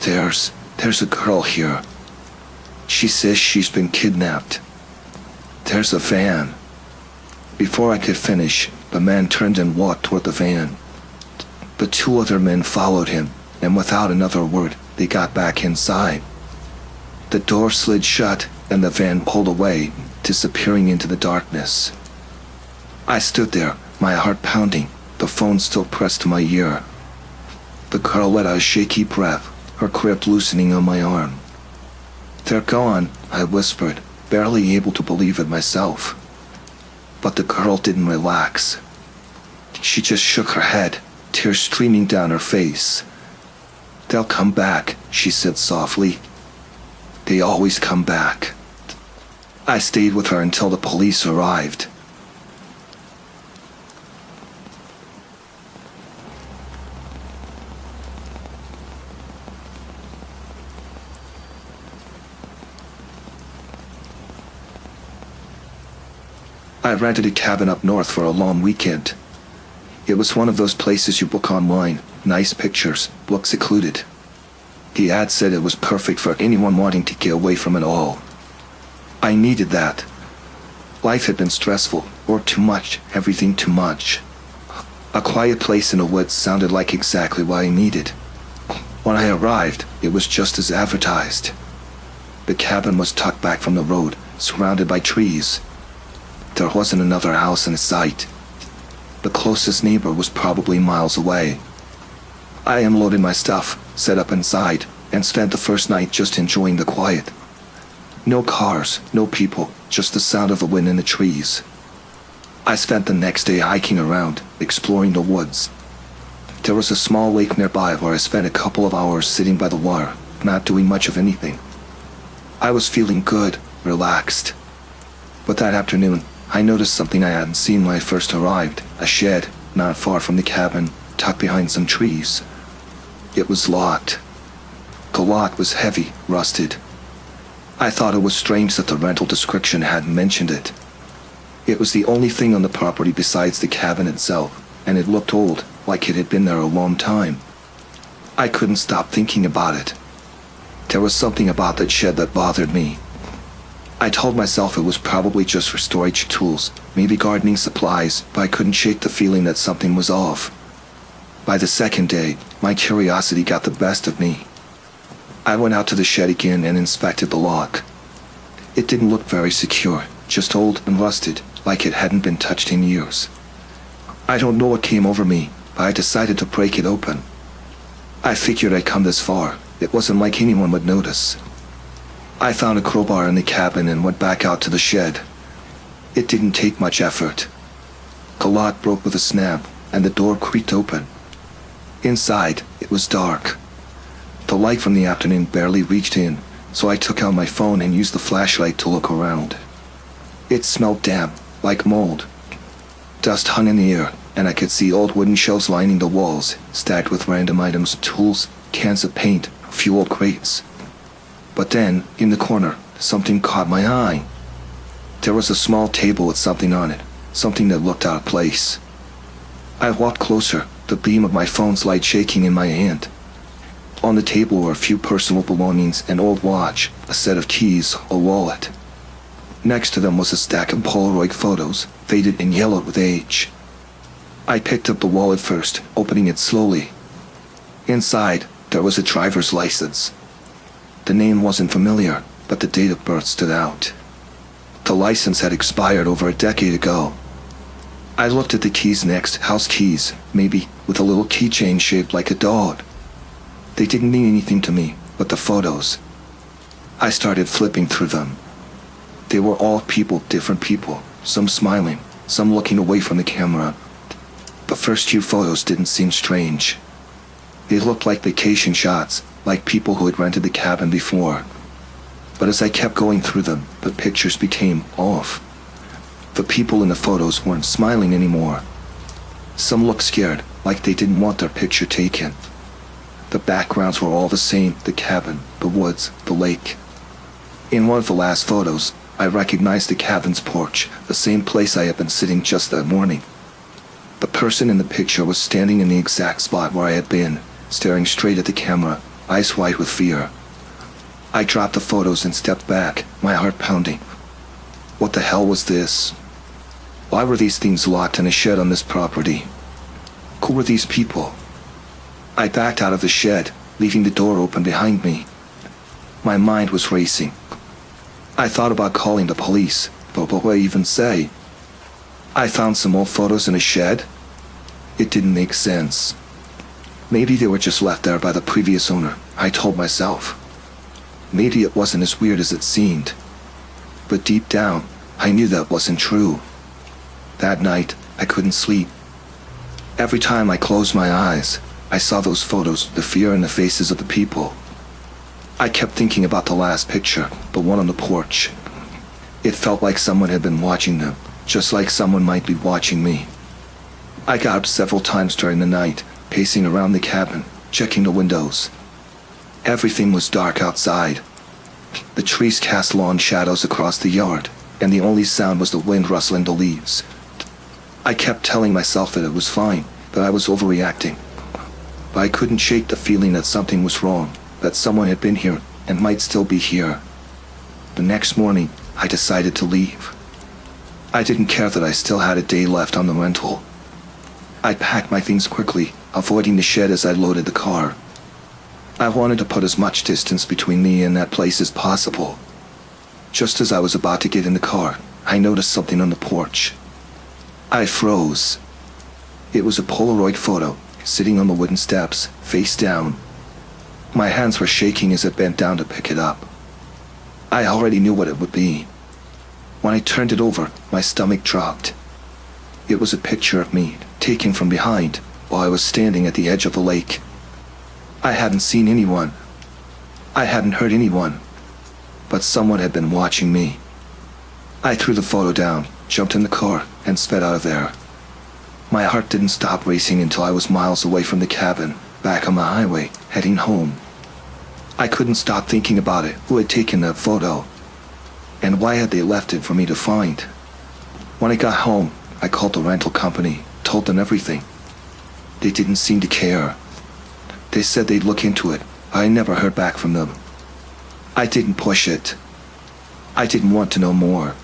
There's a girl here. She says she's been kidnapped. There's a van. Before I could finish, the man turned and walked toward the van. The two other men followed him, and without another word, they got back inside. The door slid shut, and the van pulled away, disappearing into the darkness. I stood there, my heart pounding, the phone still pressed to my ear. The girl let out a shaky breath, her grip loosening on my arm. "They're gone," I whispered, barely able to believe it myself. But the girl didn't relax. She just shook her head, tears streaming down her face. "They'll come back," she said softly. "They always come back." I stayed with her until the police arrived. I rented a cabin up north for a long weekend. It was one of those places you book online, nice pictures, look secluded. The ad said it was perfect for anyone wanting to get away from it all. I needed that. Life had been stressful, work too much, everything too much. A quiet place in the woods sounded like exactly what I needed. When I arrived, it was just as advertised. The cabin was tucked back from the road, surrounded by trees. There wasn't another house in sight. The closest neighbor was probably miles away. I unloaded my stuff, set up inside, and spent the first night just enjoying the quiet. No cars, no people, just the sound of the wind in the trees. I spent the next day hiking around, exploring the woods. There was a small lake nearby where I spent a couple of hours sitting by the water, not doing much of anything. I was feeling good, relaxed. But that afternoon, I noticed something I hadn't seen when I first arrived, a shed, not far from the cabin, tucked behind some trees. It was locked. The lock was heavy, rusted. I thought it was strange that the rental description hadn't mentioned it. It was the only thing on the property besides the cabin itself, and it looked old, like it had been there a long time. I couldn't stop thinking about it. There was something about that shed that bothered me. I told myself it was probably just for storage tools, maybe gardening supplies, but I couldn't shake the feeling that something was off. By the second day, my curiosity got the best of me. I went out to the shed again and inspected the lock. It didn't look very secure, just old and rusted, like it hadn't been touched in years. I don't know what came over me, but I decided to break it open. I figured I'd come this far. It wasn't like anyone would notice. I found a crowbar in the cabin and went back out to the shed. It didn't take much effort. The lock broke with a snap, and the door creaked open. Inside, it was dark. The light from the afternoon barely reached in, so I took out my phone and used the flashlight to look around. It smelled damp, like mold. Dust hung in the air, and I could see old wooden shelves lining the walls, stacked with random items, tools, cans of paint, a few old crates. But then, in the corner, something caught my eye. There was a small table with something on it, something that looked out of place. I walked closer, the beam of my phone's light shaking in my hand. On the table were a few personal belongings, an old watch, a set of keys, a wallet. Next to them was a stack of Polaroid photos, faded and yellowed with age. I picked up the wallet first, opening it slowly. Inside, there was a driver's license. The name wasn't familiar, but the date of birth stood out. The license had expired over a decade ago. I looked at the keys next, house keys, maybe, with a little keychain shaped like a dog. They didn't mean anything to me, but the photos. I started flipping through them. They were all people, different people, some smiling, some looking away from the camera. The first few photos didn't seem strange. They looked like vacation shots, like people who had rented the cabin before. But as I kept going through them, the pictures became off. The people in the photos weren't smiling anymore. Some looked scared, like they didn't want their picture taken. The backgrounds were all the same, the cabin, the woods, the lake. In one of the last photos, I recognized the cabin's porch, the same place I had been sitting just that morning. The person in the picture was standing in the exact spot where I had been, staring straight at the camera, eyes wide with fear. I dropped the photos and stepped back, my heart pounding. What the hell was this? Why were these things locked in a shed on this property? Who were these people? I backed out of the shed, leaving the door open behind me. My mind was racing. I thought about calling the police, but what would I even say? I found some old photos in a shed? It didn't make sense. Maybe they were just left there by the previous owner, I told myself. Maybe it wasn't as weird as it seemed. But deep down, I knew that wasn't true. That night, I couldn't sleep. Every time I closed my eyes, I saw those photos, the fear in the faces of the people. I kept thinking about the last picture, the one on the porch. It felt like someone had been watching them, just like someone might be watching me. I got up several times during the night, pacing around the cabin, checking the windows. Everything was dark outside. The trees cast long shadows across the yard, and the only sound was the wind rustling the leaves. I kept telling myself that it was fine, that I was overreacting. But I couldn't shake the feeling that something was wrong, that someone had been here and might still be here. The next morning, I decided to leave. I didn't care that I still had a day left on the rental. I packed my things quickly, avoiding the shed as I loaded the car. I wanted to put as much distance between me and that place as possible. Just as I was about to get in the car, I noticed something on the porch. I froze. It was a Polaroid photo, sitting on the wooden steps, face down. My hands were shaking as I bent down to pick it up. I already knew what it would be. When I turned it over, my stomach dropped. It was a picture of me, taken from behind, while I was standing at the edge of the lake. I hadn't seen anyone. I hadn't heard anyone. But someone had been watching me. I threw the photo down, jumped in the car, and sped out of there. My heart didn't stop racing until I was miles away from the cabin, back on the highway, heading home. I couldn't stop thinking about it, who had taken that photo, and why had they left it for me to find. When I got home, I called the rental company, told them everything. They didn't seem to care. They said they'd look into it, but I never heard back from them. I didn't push it. I didn't want to know more.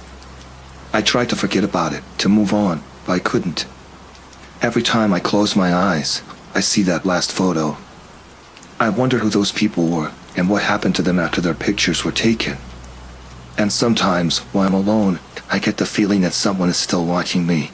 I tried to forget about it, to move on, but I couldn't. Every time I close my eyes, I see that last photo. I wonder who those people were and what happened to them after their pictures were taken. And sometimes, while I'm alone, I get the feeling that someone is still watching me.